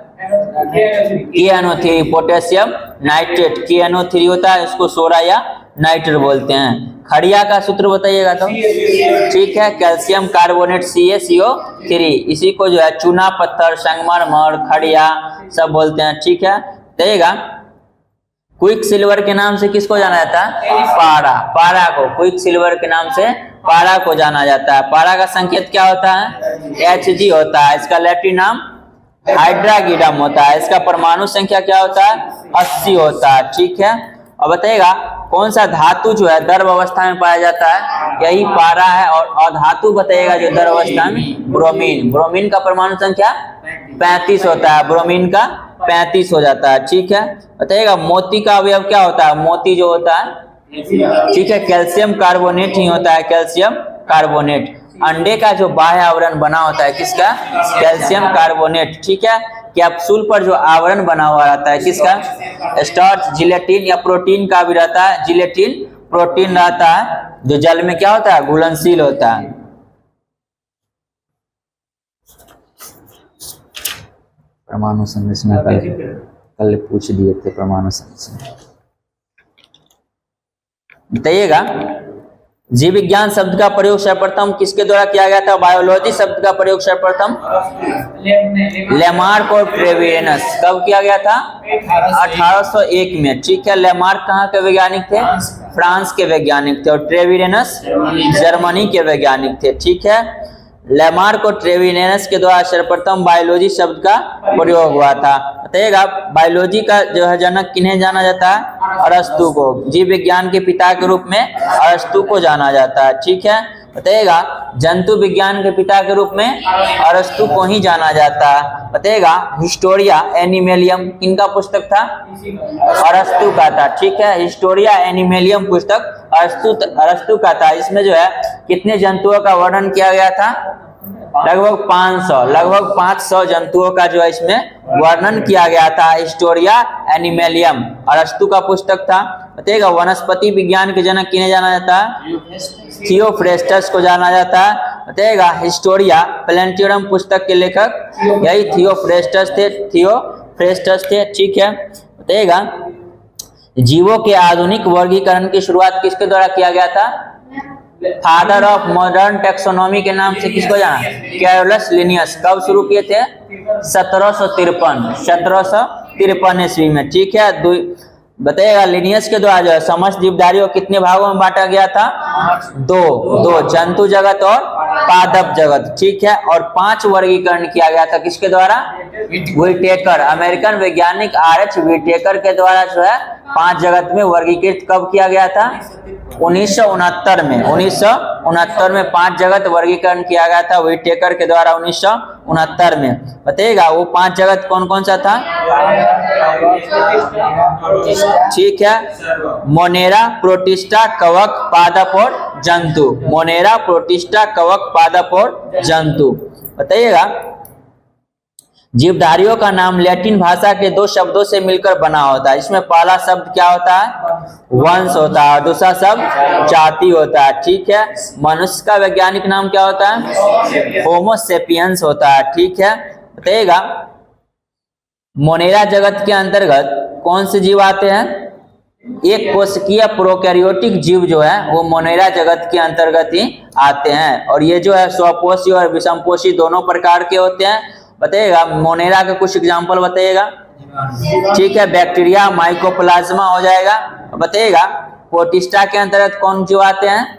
KNO3, पोटेशियम नाइट्रेट, KNO3 होता है। इसको सोडा या नाइट्रेट बोलते हैं। खड़िया का सूत्र बताइएगा तो। ठीक है, कैल्शियम कार्बोनेट CaCO3। इसी को जो है चूना पत्थर, संगमरमर, खड़िया सब बोलते हैं। ठीक है, बताइएगा, क्विक सिल्वर के नाम से किसको जाना जाता है? पारा। पारा को क्विक सिल्वर के नाम से पारा को जाना जाता है। पारा का संकेत क्या होता है? Hg होता है। इसका लैटिन नाम हाइड्रागिडम होता है। इसका परमाणु संख्या क्या होता है? 80 होता है। ठीक है, और बताइएगा, कौन सा धातु जो है द्रव अवस्था में पाया जाता है? यही पारा है। और अधातु बताइएगा जो द्रव अवस्था में, ब्रोमीन। ब्रोमीन का परमाणु संख्या 35 होता है, ब्रोमीन का 35 हो जाता है। ठीक है, बताइएगा मोती का अवयव क्या होता है? मोती जो होता है, ठीक है, कैल्शियम कार्बोनेट ही होता है, कैल्शियम कार्बोनेट। अंडे का जो बाह्य आवरण बना होता है किसका? Calcium carbonate. ठीक है, कैप्सूल पर जो आवरण बना हुआ रहता है किसका? स्टार्च, जिलेटिन या प्रोटीन का भी रहता है। जिलेटिन प्रोटीन रहता है जो जल में क्या होता है? घुलनशील होता है। परमाणु संरचना कल पूछ दिए थे, परमाणु संरचना बताइएगा। जीव विज्ञान शब्द का प्रयोग सर्वप्रथम किसके द्वारा किया गया था? बायोलॉजी शब्द का प्रयोग सर्वप्रथम लेमार्क और ट्रेविरेनस कब किया गया था? 1801 में। ठीक है, लेमार्क कहाँ के वैज्ञानिक थे? फ्रांस के वैज्ञानिक थे। और ट्रेविरेनस जर्मनी के वैज्ञानिक थे। ठीक है, लेमार्क और ट्रेविरेनस के द्वारा सर्वप्रथम बायोलॉजी शब्द का प्रयोग हुआ था। बताइएगा बायोलॉजी का जो है जनक किन्हें जाना जाता है? अरस्तु को। जीव विज्ञान के पिता के रूप में अरस्तु को जाना जाता है। ठीक है, बताइएगा जंतु विज्ञान के पिता के रूप में अरस्तु को ही जाना जाता है। बताइएगा हिस्टोरिया एनिमेलियम किनका पुस्तक था? अरस्तु का था। ठीक है, हिस्टोरिया एनिमेलियम पुस्तक अरस्तु का था। इसमें जो है कितने जंतुओं का वर्णन किया गया था? लगभग 500 जंतुओं का जो है इसमें वर्णन किया गया था। हिस्टोरिया एनिमेलियम अरस्तु का पुस्तक था। बताइएगा वनस्पति विज्ञान के जनक किन्हें जाना जाता है? थियोफ्रेस्टस को जाना जाता है। बताइएगा हिस्टोरिया प्लेंटियरम पुस्तक के लेखक यही थियोफ्रेस्टस थे। ठीक है, बताइएगा जीवों के आधुनिक वर्गीकरण की शुरुआत किसके द्वारा किया गया था? फादर ऑफ मॉडर्न टेक्सोनॉमी के नाम से किसको जाना? Carolus Linnaeus. कब शुरू किए थे? 1753 ईस्वी में। ठीक है, बताइएगा लिनियस के द्वारा जो है समस्त जीवधारियों कितने भागों में बांटा गया था? दो, जंतु जगत और पादप जगत। ठीक है, और 5 वर्गीकरण किया गया था किसके द्वारा? व्हिटेकर, अमेरिकन वैज्ञानिक आर.एच. व्हिटेकर के द्वारा जो है 5 जगत में वर्गीकृत कब किया गया था? 1969 में। 1969 में 5 जगत वर्गीकरण किया गया था व्हिटेकर के द्वारा 1969 में। बताइएगा वो 5 जगत कौन कौन सा था? ठीक है, मोनेरा, प्रोटिस्टा, कवक, पादप और जंतु। मोनेरा, प्रोटिस्टा, कवक, पादप और जंतु। बताइएगा जीवधारियों का नाम लैटिन भाषा के 2 शब्दों से मिलकर बना होता है। इसमें पहला शब्द क्या होता है? वंश होता है और दूसरा शब्द जाति होता है। ठीक है, मनुष्य का वैज्ञानिक नाम क्या होता है? होमो सेपियंस होता है। ठीक है, बताइएगा मोनेरा जगत के अंतर्गत कौन से जीव आते हैं? एक कोशिकीय प्रोकैरियोटिक जीव जो है वो मोनेरा जगत के अंतर्गत ही आते हैं। और ये जो है स्वपोषी और विषमपोषी दोनों प्रकार के होते हैं। बताइएगा मोनेरा के कुछ एग्जाम्पल बताइएगा। ठीक है, बैक्टीरिया, माइकोप्लाज्मा हो जाएगा। बताइएगा प्रोटिस्टा के अंतर्गत कौन जीव आते हैं?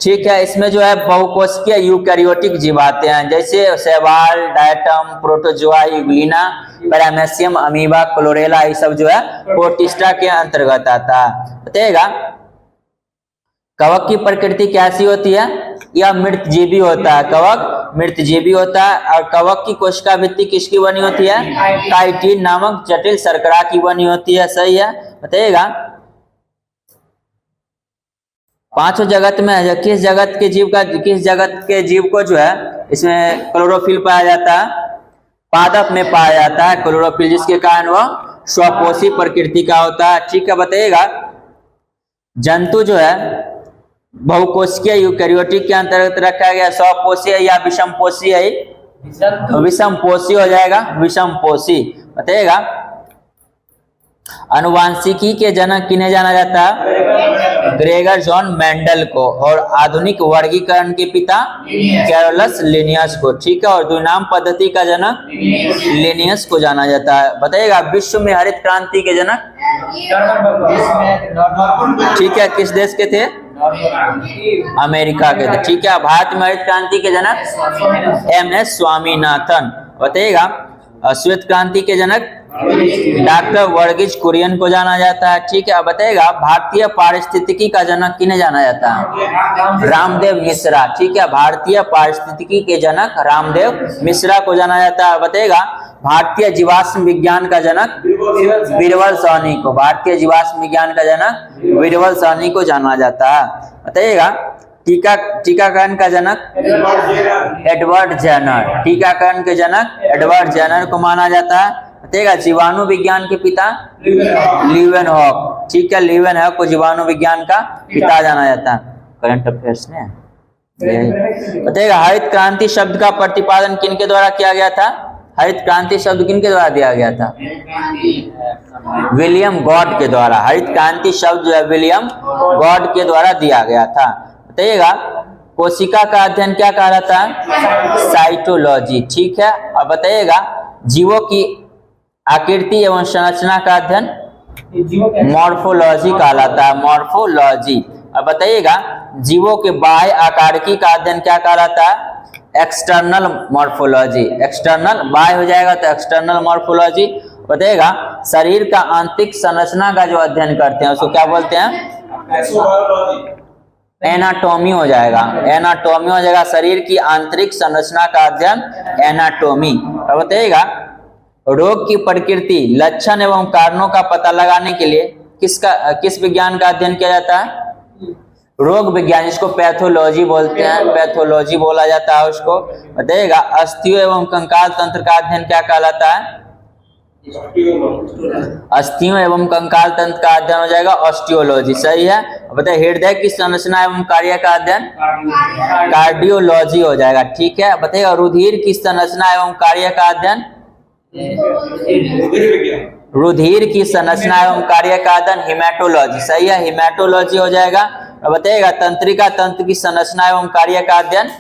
ठीक है, इसमें जो है बहुकोशिकीय यूकैरियोटिक जीव आते हैं जैसे शैवाल, diatom, protozoa, Euglena, paramecium, amoeba, chlorella, ये सब जो है प्रोटिस्टा के अंतर्गत आता है। बताइएगा कवक की प्रकृति कैसी होती है? यह मृतजीवी होता है। कवक मृतजीवी होता है और कवक की कोशिका भित्ति किसकी बनी होती है? काइटिन नामक जटिल शर्करा की बनी होती है। सही है। बताइएगा 5 जगत में किस जगत के जीव को जो है इसमें क्लोरोफिल पाया जाता है? पादप में पाया जाता है क्लोरोफिल, जिसके कारण वह स्वपोषी प्रकृति का होता है। ठीक है, बताइएगा जंतु जो है बहुकोशिकीय यूकैरियोटिक के अंतर्गत रखा गया, स्वपोषी या विषमपोषी है? विषमपोषी हो जाएगा, विषमपोषी। बताइएगा अनुवांशिकी के जनक किन्हें जाना जाता है? ग्रेगर जॉन मेंडल को। और आधुनिक वर्गीकरण के पिता कैरोलस लिनियस को। ठीक है, और द्विनाम पद्धति का जनक लिनियस को जाना जाता है। बताइएगा विश्व में हरित क्रांति के जनक? ठीक है, किस देश के थे? अमेरिका के थे। ठीक है, भारत में हरित क्रांति के जनक? MS स्वामीनाथन। बताइएगा श्वेत क्रांति के जनक? डॉक्टर वर्गीज कुरियन को जाना जाता है। ठीक है, अब बताइएगा भारतीय पारिस्थितिकी का जनक किन्हें जाना जाता है? रामदेव मिश्रा। ठीक है, भारतीय पारिस्थितिकी के जनक रामदेव मिश्रा को जाना जाता है। बताइएगा भारतीय जीवाश्म विज्ञान का जनक बीरबल साहनी को, भारतीय जीवाश्म विज्ञान का जनक बीरबल साहनी को जाना जाता है। बताइएगा टीकाकरण का जनक एडवर्ड जेनर, टीकाकरण के जनक एडवर्ड जेनर को माना जाता है। बताइएगा जीवाणु विज्ञान के पिता लीवेनहॉक। ठीक है, लीवेनहॉक को जीवाणु विज्ञान का पिता जाना जाता है। करंट अफेयर्स में बताइएगा हरित क्रांति शब्द का प्रतिपादन किनके द्वारा किया गया था? हरित क्रांति शब्द किनके द्वारा दिया गया था? विलियम गॉड के द्वारा। हरित क्रांति शब्द जो है विलियम गॉड के द्वारा दिया गया था। बताइएगा कोशिका का अध्ययन क्या कहलाता है? साइटोलॉजी। ठीक है, और बताइएगा जीवों की आकृति एवं संरचना का अध्ययन मॉर्फोलॉजी कहलाता है, मॉर्फोलॉजी। अब बताइएगा जीवों के बाह्य आकारकी का अध्ययन क्या कहलाता है? External morphology. एक्सटर्नल बाह्य हो जाएगा तो एक्सटर्नल मॉर्फोलॉजी। बताइएगा शरीर का आंतरिक संरचना का जो अध्ययन करते हैं उसको क्या बोलते हैं? एनाटॉमी हो जाएगा, एनाटॉमी हो जाएगा। शरीर की आंतरिक संरचना का अध्ययन एनाटॉमी। अब बताइएगा रोग की प्रकृति, लक्षण एवं कारणों का पता लगाने के लिए किस विज्ञान का अध्ययन किया जाता है? रोग विज्ञान, जिसको पैथोलॉजी बोलते हैं, पैथोलॉजी बोला जाता है उसको। बताइएगा अस्थियों एवं कंकाल तंत्र का अध्ययन क्या कहलाता है? अस्थियों एवं कंकाल तंत्र का अध्ययन हो जाएगा ऑस्टियोलॉजी। सही है। बताइए हृदय की संरचना एवं कार्य का अध्ययन कार्डियोलॉजी हो जाएगा। ठीक है, बताइएगा रुधिर की संरचना एवं कार्य का अध्ययन रुधिर की संरचना एवं कार्य का अध्ययन हिमेटोलॉजी। सही है, हिमेटोलॉजी हो जाएगा। बताइएगा तंत्रिका तंत्र की संरचना एवं कार्य का अध्ययन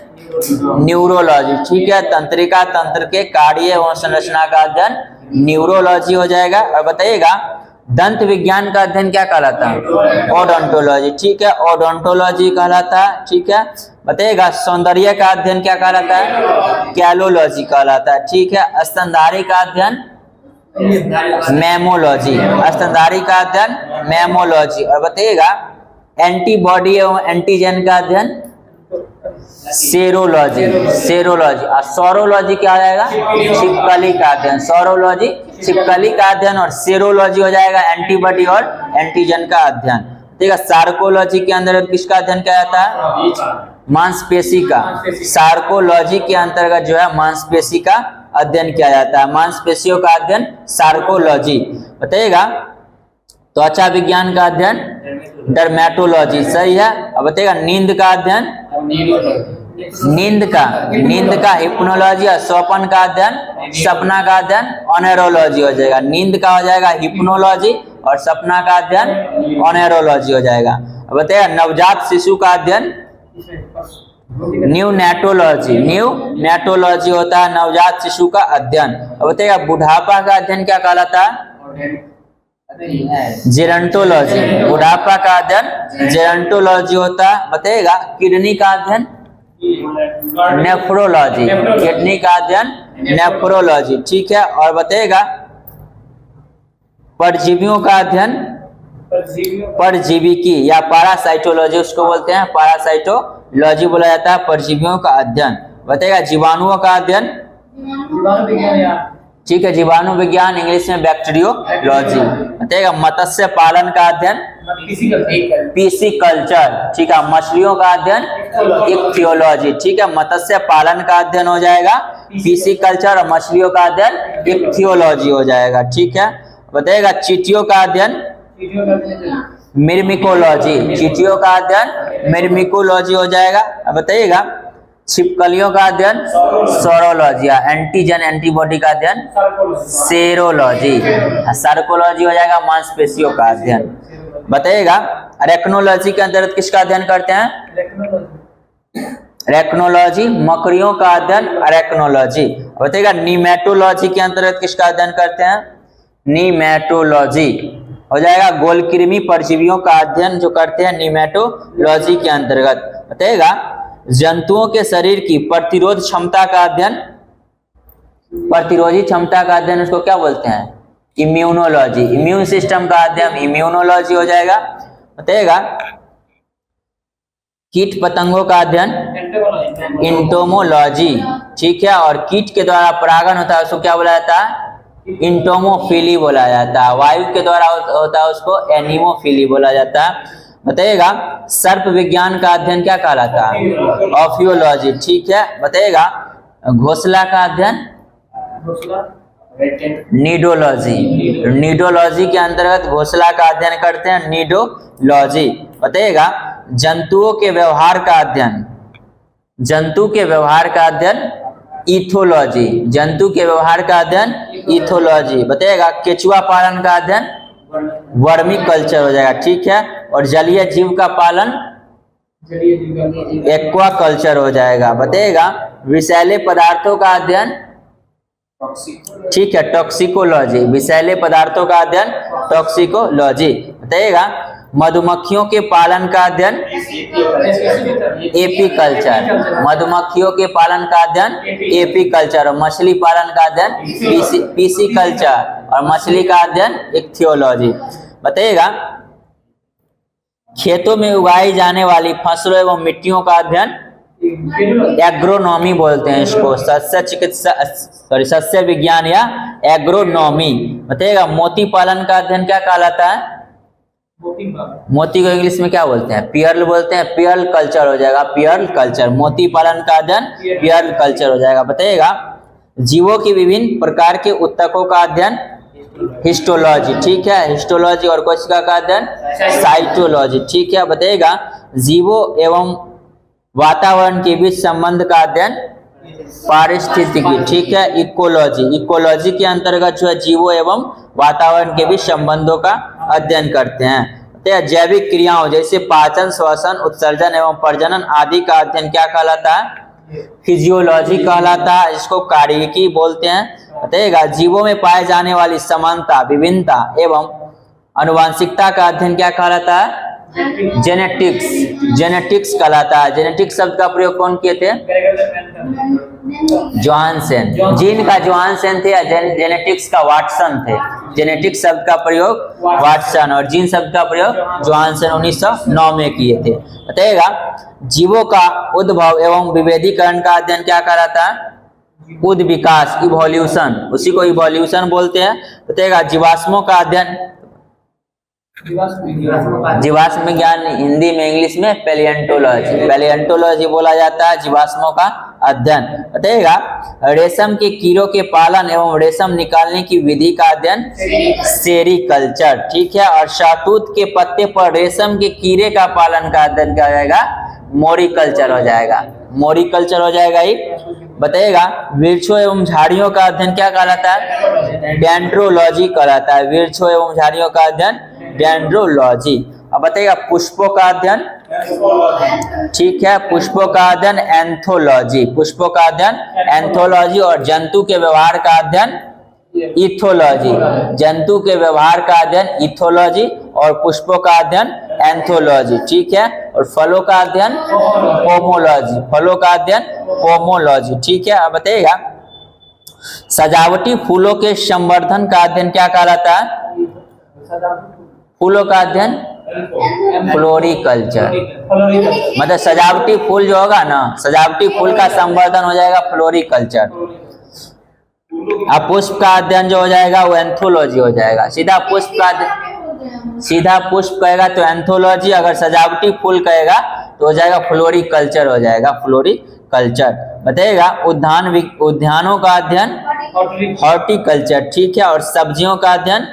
न्यूरोलॉजी। ठीक है, तंत्रिका तंत्र के कार्य एवं संरचना का अध्ययन न्यूरोलॉजी हो जाएगा। और बताइएगा दंत विज्ञान का अध्ययन क्या कहलाता है? ओडोंटोलॉजी। ठीक है, ओडोंटोलॉजी कहलाता है। ठीक है, बताइएगा सौंदर्य का अध्ययन क्या कहलाता है? कैलोलॉजी कहलाता है। ठीक है, स्तनधारी का अध्ययन मेमोलॉजी, स्तनधारी का अध्ययन मेमोलॉजी। और बताइएगा एंटीबॉडी एवं एंटीजन का अध्ययन सेरोलॉजी, सेरोलॉजी। और सौरोलॉजी क्या हो जाएगा? छिपकली का अध्ययन। सौरोलॉजी छिपकली का अध्ययन और सेरोलॉजी हो जाएगा एंटीबॉडी और एंटीजन का अध्ययन। ठीक है, सार्कोलॉजी के अंदर किसका अध्ययन किया जाता है? मांसपेशी का। सार्कोलॉजी के अंतर्गत जो है मांसपेशी का अध्ययन किया जाता है, मांसपेशियों का अध्ययन सार्कोलॉजी। बताइएगा त्वचा विज्ञान का अध्ययन डर्मेटोलॉजी। सही है। अब बताइएगा नींद का अध्ययन नींद का हिप्नोलॉजी और स्वप्न का अध्ययन सपना का अध्ययन ऑनेरोलॉजी हो जाएगा। नींद का हो जाएगा हिप्नोलॉजी और सपना का अध्ययन ऑनेरोलॉजी हो जाएगा। अब बताइएगा नवजात शिशु का अध्ययन न्यूनेटोलॉजी, न्यूनेटोलॉजी होता है नवजात शिशु का अध्ययन। अब बताइएगा बुढ़ापा का अध्ययन क्या कहलाता है? जेरंटोलॉजी। बुढ़ापा का अध्ययन जेरंटोलॉजी होता है। बताइएगा किडनी का अध्ययन नेफ्रोलॉजी, किडनी का अध्ययन नेफ्रोलॉजी। ठीक है, और बताइएगा परजीवियों का अध्ययन परजीविकी या पैरासाइटोलॉजी उसको बोलते हैं, पैरासाइटोलॉजी बोला जाता है परजीवियों का अध्ययन। बताइएगा जीवाणुओं का अध्ययन ठीक है, जीवाणु विज्ञान, इंग्लिश में बैक्टीरियोलॉजी। बताइएगा मत्स्य पालन का अध्ययन पीसीकल्चर। ठीक है, मछलियों का अध्ययन इक्थियोलॉजी। ठीक है, मत्स्य पालन का अध्ययन हो जाएगा पीसीकल्चर और मछलियों का अध्ययन इक्थियोलॉजी हो जाएगा। ठीक है, बताइएगा चींटियों का अध्ययन मिर्मिकोलॉजी, चींटियों का अध्ययन मिर्मिकोलॉजी हो जाएगा। अब बताइएगा छिपकलियों का अध्ययन सौरोलॉजी, एंटीजन एंटीबॉडी का अध्ययन सेरोलॉजी, सार्कोलॉजी हो जाएगा मांसपेशियों का अध्ययन। बताइएगा रेक्नोलॉजी के अंतर्गत किसका अध्ययन करते हैं? रेक्नोलॉजी, मकड़ियों का अध्ययन रेक्नोलॉजी। बताइएगा नीमेटोलॉजी के अंतर्गत किसका अध्ययन करते हैं? नीमेटोलॉजी हो जाएगा गोलकृमि परजीवियों का अध्ययन जो करते हैं नीमेटोलॉजी के अंतर्गत। बताइएगा जंतुओं के शरीर की प्रतिरोध क्षमता का अध्ययन, प्रतिरोधी क्षमता का अध्ययन उसको क्या बोलते हैं? इम्यूनोलॉजी, इम्यून सिस्टम का अध्ययन इम्यूनोलॉजी हो जाएगा। बताइएगा कीट पतंगों का अध्ययन इंटोमोलॉजी, ठीक है। और कीट के द्वारा परागण होता है उसको क्या बोला जाता है? इंटोमोफिली बोला जाता है। वायु के द्वारा होता है उसको एनिमोफिली बोला जाता है। बताइएगा सर्प विज्ञान का अध्ययन क्या कहलाता है? ऑफियोलॉजी, ठीक है। बताइएगा घोंसला का अध्ययन नीडोलॉजी, नीडोलॉजी के अंतर्गत घोंसला का अध्ययन करते हैं नीडोलॉजी। बताइएगा जंतुओं के व्यवहार का अध्ययन, जंतु के व्यवहार का अध्ययन इथोलॉजी, जंतु के व्यवहार का अध्ययन इथोलॉजी। बताइएगा केचुआ पालन का अध्ययन वर्मी कल्चर हो जाएगा, ठीक है। और जलीय जीव का पालन एक्वा कल्चर हो जाएगा। बताइएगा विषैले पदार्थों का अध्ययन, ठीक है, टॉक्सिकोलॉजी, विषैले पदार्थों का अध्ययन टॉक्सिकोलॉजी। बताइएगा मधुमक्खियों के पालन का अध्ययन एपीकल्चर, मधुमक्खियों के पालन का अध्ययन एपीकल्चर। और मछली पालन का अध्ययन पीसीकल्चर, और मछली का अध्ययन इक्थियोलॉजी। बताइएगा खेतों में उगाई जाने वाली फसलों एवं मिट्टियों का अध्ययन एग्रोनॉमी बोलते हैं इसको, सस्य चिकित्सा सस्य विज्ञान या एग्रोनॉमी। बताइएगा मोती पालन का अध्ययन क्या कहलाता है? मोती को इंग्लिश में क्या बोलते हैं? पियर्ल बोलते हैं, पियर्ल कल्चर हो जाएगा, पियर्ल कल्चर। मोती पालन का अध्ययन पियर्ल कल्चर हो जाएगा। बताइएगा जीवों की विभिन्न प्रकार के उत्तकों का अध्ययन हिस्टोलॉजी, ठीक है, हिस्टोलॉजी। और कोशिका का अध्ययन साइटोलॉजी, ठीक है। बताइएगा जीवों एवं वातावरण के बीच संबंध का अध्ययन पारिस्थितिकी, ठीक है, इकोलॉजी, इकोलॉजी के अंतर्गत जो है जीवों एवं वातावरण के बीच संबंधों का अध्ययन करते हैं। तो जैविक क्रियाओं जैसे पाचन, श्वसन, उत्सर्जन एवं प्रजनन आदि का अध्ययन क्या कहलाता है? फिजियोलॉजी कहलाता है, इसको कार्यिकी बोलते हैं। बताइएगा जीवों में पाए जाने वाली समानता, विभिन्नता एवं अनुवांशिकता का अध्ययन क्या कहलाता है? जेनेटिक्स, जेनेटिक्स कहलाता है। जेनेटिक्स शब्द का प्रयोग कौन किए थे? जोहानसेन, जीन का जोहानसेन थे या जेनेटिक्स का वाटसन थे? जेनेटिक्स शब्द का प्रयोग वाटसन और जीन शब्द का प्रयोग जोहानसेन 1909 में किए थे। बताइएगा जीवों का उद्भव एवं विभेदीकरण का अध्ययन क्या कहलाता है? उद विकास, इवोल्यूशन, उसी को इवोल्यूशन बोलते हैं। बताइएगा जीवाश्मों का अध्ययन, जीवाश्म विज्ञान हिंदी में इंग्लिश में पैलियोंटोलॉजी, पैलियोंटोलॉजी बोला जाता है जीवाश्मों का अध्ययन। बताइएगा रेशम के कीड़ों के पालन एवं रेशम निकालने की विधि का अध्ययन सेरीकल्चर, ठीक है। और शहतूत के पत्ते पर रेशम के कीड़े का पालन का अध्ययन क्या हो जाएगा? मोरिकल्चर हो जाएगा, मोरिकल्चर हो जाएगा ही। बताइएगा वृक्षों एवं झाड़ियों का अध्ययन क्या कहलाता है? डेंड्रोलॉजी कहलाता है, वृक्षों एवं झाड़ियों का अध्ययन डेंड्रोलॉजी। अब बताइएगा पुष्पों का अध्ययन, ठीक है, पुष्पों का अध्ययन एंथोलॉजी, पुष्पों का अध्ययन एंथोलॉजी। और जंतु के व्यवहार का अध्ययन इथोलॉजी, जंतु के व्यवहार का अध्ययन इथोलॉजी और पुष्पों का अध्ययन एंथोलॉजी, ठीक है। और फलों का अध्ययन पोमोलॉजी, फलों का अध्ययन पोमोलॉजी, ठीक है। अब बताइएगा सजावटी फूलों के संवर्धन का अध्ययन क्या कहलाता है? फूलों का अध्ययन फ्लोरिकल्चर, मतलब सजावटी फूल जो होगा ना, सजावटी फूल का संवर्धन हो जाएगा फ्लोरिकल्चर। अब पुष्प का अध्ययन जो हो जाएगा वो एंथोलॉजी हो जाएगा। सीधा पुष्प का, सीधा पुष्प कहेगा तो एंथोलॉजी, अगर सजावटी फूल कहेगा तो हो जाएगा फ्लोरिकल्चर, हो जाएगा फ्लोरिकल्चर। बताइएगा उद्यानों का अध्ययन हॉर्टिकल्चर, ठीक है। और सब्जियों का अध्ययन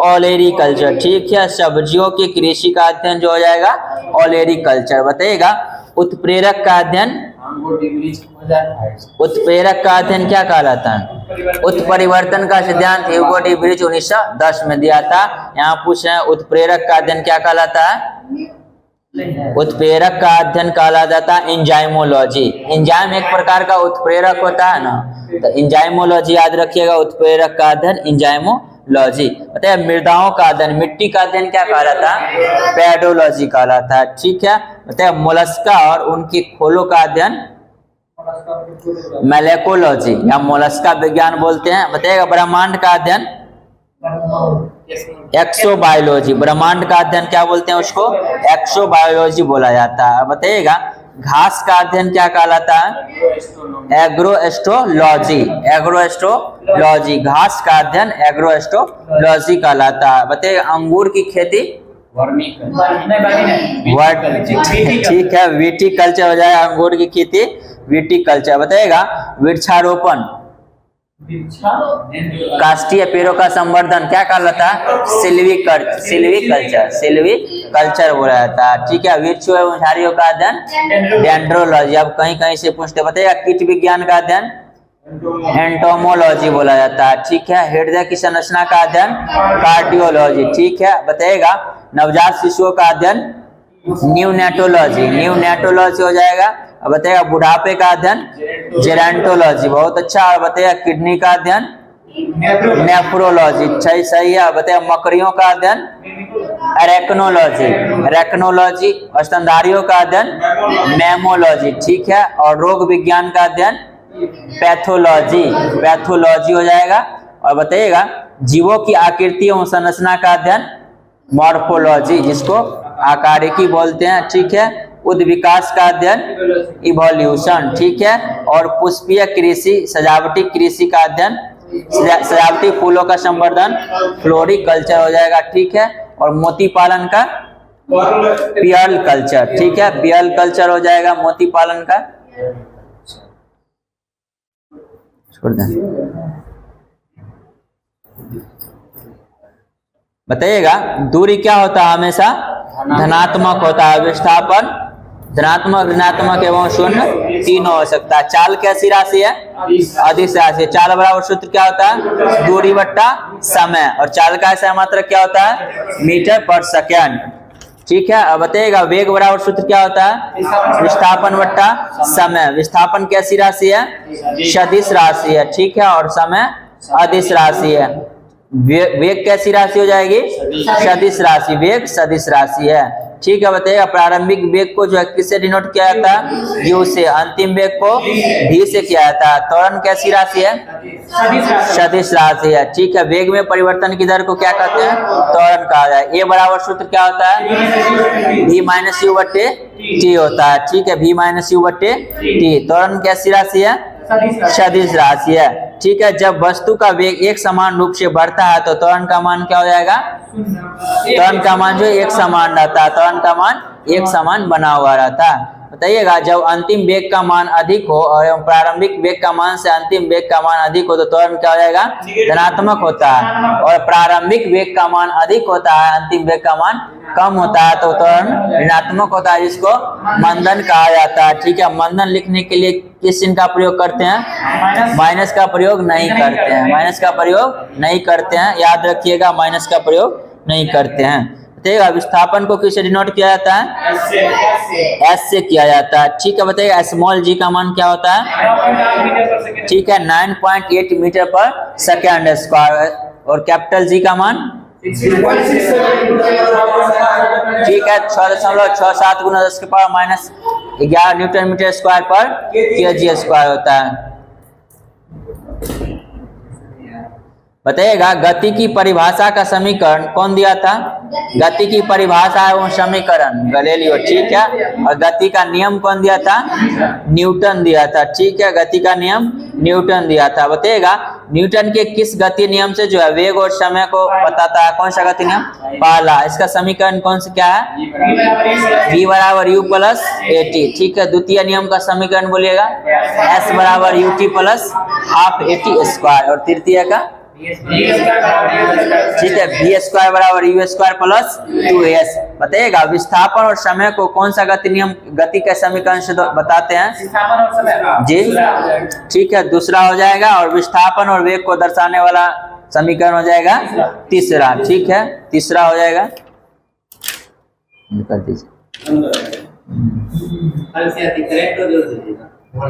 ओलेरिकल्चर, ठीक है। सब्जियों की कृषि का अध्ययन जो हो जाएगा ओलेरिकल्चर। बताइएगा उत्प्रेरक का अध्ययन, उत्प्रेरक का अध्ययन क्या कहलाता है? उत्परिवर्तन का सिद्धांत ह्यूगो डी ब्रिज 1910 में दिया था। यहाँ पूछ रहे हैं उत्प्रेरक का अध्ययन क्या कहलाता है? उत्प्रेरक का अध्ययन कहला जाता है एंजाइमोलॉजी। एंजाइम एक प्रकार का उत्प्रेरक होता है ना, तो एंजाइमोलॉजी याद रखिएगा, उत्प्रेरक का अध्ययन एंजाइमोलॉजी। बताइए मृदाओं का अध्ययन, मिट्टी का अध्ययन क्या कहलाता है? पेडोलॉजी कहलाता है, ठीक है। बताइए मोलस्का और उनकी खोलों का अध्ययन मेलेकोलॉजी या मोलस्का विज्ञान बोलते हैं। बताइएगा ब्रह्मांड का अध्ययन एक्सोबायोलॉजी, ब्रह्मांड का अध्ययन क्या बोलते हैं उसको? एक्सोबायोलॉजी बोला जाता है। बताइएगा घास का अध्ययन क्या कहलाता है? एग्रोएस्ट्रोलॉजी। एग्रोएस्ट्रोलॉजी, घास का अध्ययन एग्रोएस्ट्रोलॉजी कहलाता है। बताइएगा अंगूर की खेती? ठीक है, विटीकल्चर हो जाएगा। अंगूर की खेती विटीकल्चर। बताइएगा वृक्षारोपण, काष्ठीय पेड़ों का संवर्धन क्या कहलाता है? सिल्वीकल्चर बोला जाता है। ठीक है, वृक्षों एवं झाड़ियों का अध्ययन डेंड्रोलॉजी। अब कहीं कहीं से पूछते, बताइएगा कीट विज्ञान का अध्ययन एंटोमोलॉजी बोला जाता है। ठीक है, हृदय की संरचना का अध्ययन कार्डियोलॉजी। ठीक है, बताइएगा नवजात शिशुओं का अध्ययन न्यूनेटोलॉजी हो जाएगा। अब बताइएगा बुढ़ापे का अध्ययन जेरेंटोलॉजी, बहुत अच्छा। और बताइएगा किडनी का अध्ययन नेफ्रोलॉजी, सही है। बताइएगा मकड़ियों का अध्ययन एरेक्नोलॉजी। और स्तनधारियों का अध्ययन मेमोलॉजी। ठीक है, और रोग विज्ञान का अध्ययन पैथोलॉजी हो जाएगा। और बताइएगा जीवों की आकृति एवं संरचना का अध्ययन मॉर्फोलॉजी, जिसको आकारिकी बोलते हैं। ठीक है, उद् विकास का अध्ययन इवोल्यूशन। ठीक है, और पुष्पीय कृषि, सजावटी कृषि का अध्ययन, सजावटी फूलों का संवर्धन फ्लोरिकल्चर हो जाएगा। ठीक है, और मोती पालन का पियर्ल कल्चर। ठीक है, पियर्ल कल्चर हो जाएगा मोती पालन का। छोड़ दें। बताइएगा दूरी क्या होता है? हमेशा धनात्मक होता है। विस्थापन धनात्मक, ऋणात्मक एवं शून्य तीनों हो सकता है। चाल कैसी राशि है? अदिश राशि। चाल बराबर सूत्र क्या होता है? दूरी बट्टा समय। और चाल का ऐसा मात्रक क्या होता है? मीटर पर सेकेंड। ठीक है, अब बताइएगा वेग बराबर सूत्र क्या होता है? विस्थापन बट्टा समय। विस्थापन कैसी राशि है? सदिश राशि है। ठीक है, और समय अदिश राशि है। वेग कैसी राशि हो जाएगी? सदिश राशि। वेग सदिश राशि है। ठीक है, बताइएगा प्रारंभिक वेग को जो है किससे डिनोट किया जाता है? यू से। अंतिम वेग को भी से किया जाता है। त्वरण कैसी राशि है? सदिश राशि है। ठीक है, वेग में परिवर्तन की दर को क्या कहते हैं? त्वरण कहा जाए। ए बराबर सूत्र क्या होता है? v माइनस यू बट्टे टी होता है। ठीक है, v माइनस यू बट्टे टी। त्वरण कैसी राशि है? सदिश राशि है। ठीक है, जब वस्तु का वेग एक समान रूप से बढ़ता है तो त्वरण का मान क्या हो जाएगा? त्वरण का मान जो एक समान रहता है, त्वरण का मान एक समान बना हुआ रहता है। बताइएगा जब अंतिम वेग का मान अधिक हो और प्रारंभिक वेग का मान से अंतिम वेग का मान अधिक हो तो त्वरण क्या हो जाएगा? धनात्मक होता है। और प्रारंभिक वेग का मान अधिक होता है, अंतिम वेग का मान कम होता है तो त्वरण ऋणात्मक होता है, जिसको मंदन कहा जाता है। ठीक है, मंदन लिखने के लिए किस चिन्ह का प्रयोग करते हैं? माइनस का प्रयोग नहीं करते हैं। माइनस का प्रयोग नहीं करते हैं, याद रखिएगा, माइनस का प्रयोग नहीं करते हैं। बताइएगा विस्थापन को किससे डिनोट किया जाता है? एस से किया जाता है। ठीक है, बताइएगा स्मॉल जी का मान क्या होता है? ठीक है, 9.8 मीटर पर सेकेंड स्क्वायर। और कैपिटल जी का मान ठीक है 6.67 गुना 10 के power minus 11 newton metre square पर केजी स्क्वायर होता है। बताइएगा गति की परिभाषा का समीकरण कौन दिया था? गति की परिभाषा है वो समीकरण गैलीलियो। ठीक है, और गति का नियम कौन दिया था? न्यूटन दिया था। ठीक है, गति का नियम न्यूटन दिया था। बताइएगा न्यूटन के किस गति नियम से जो है वेग और समय को बताता है? कौन सा गति नियम? पहला। इसका समीकरण कौन सा क्या है? v बराबर u प्लस at। ठीक है, द्वितीय नियम का समीकरण बोलिएगा s बराबर ut plus half at square. और तृतीय का ठीक है v स्क्वायर बराबर u स्क्वायर प्लस 2s। बताइएगा विस्थापन और समय को कौन सा गति नियम गति के समीकरण से बताते हैं? विस्थापन और समय जी ठीक है, दूसरा हो जाएगा। और विस्थापन और वेग को दर्शाने वाला समीकरण हो जाएगा तीसरा। ठीक है, तीसरा हो जाएगा, कर दीजिए।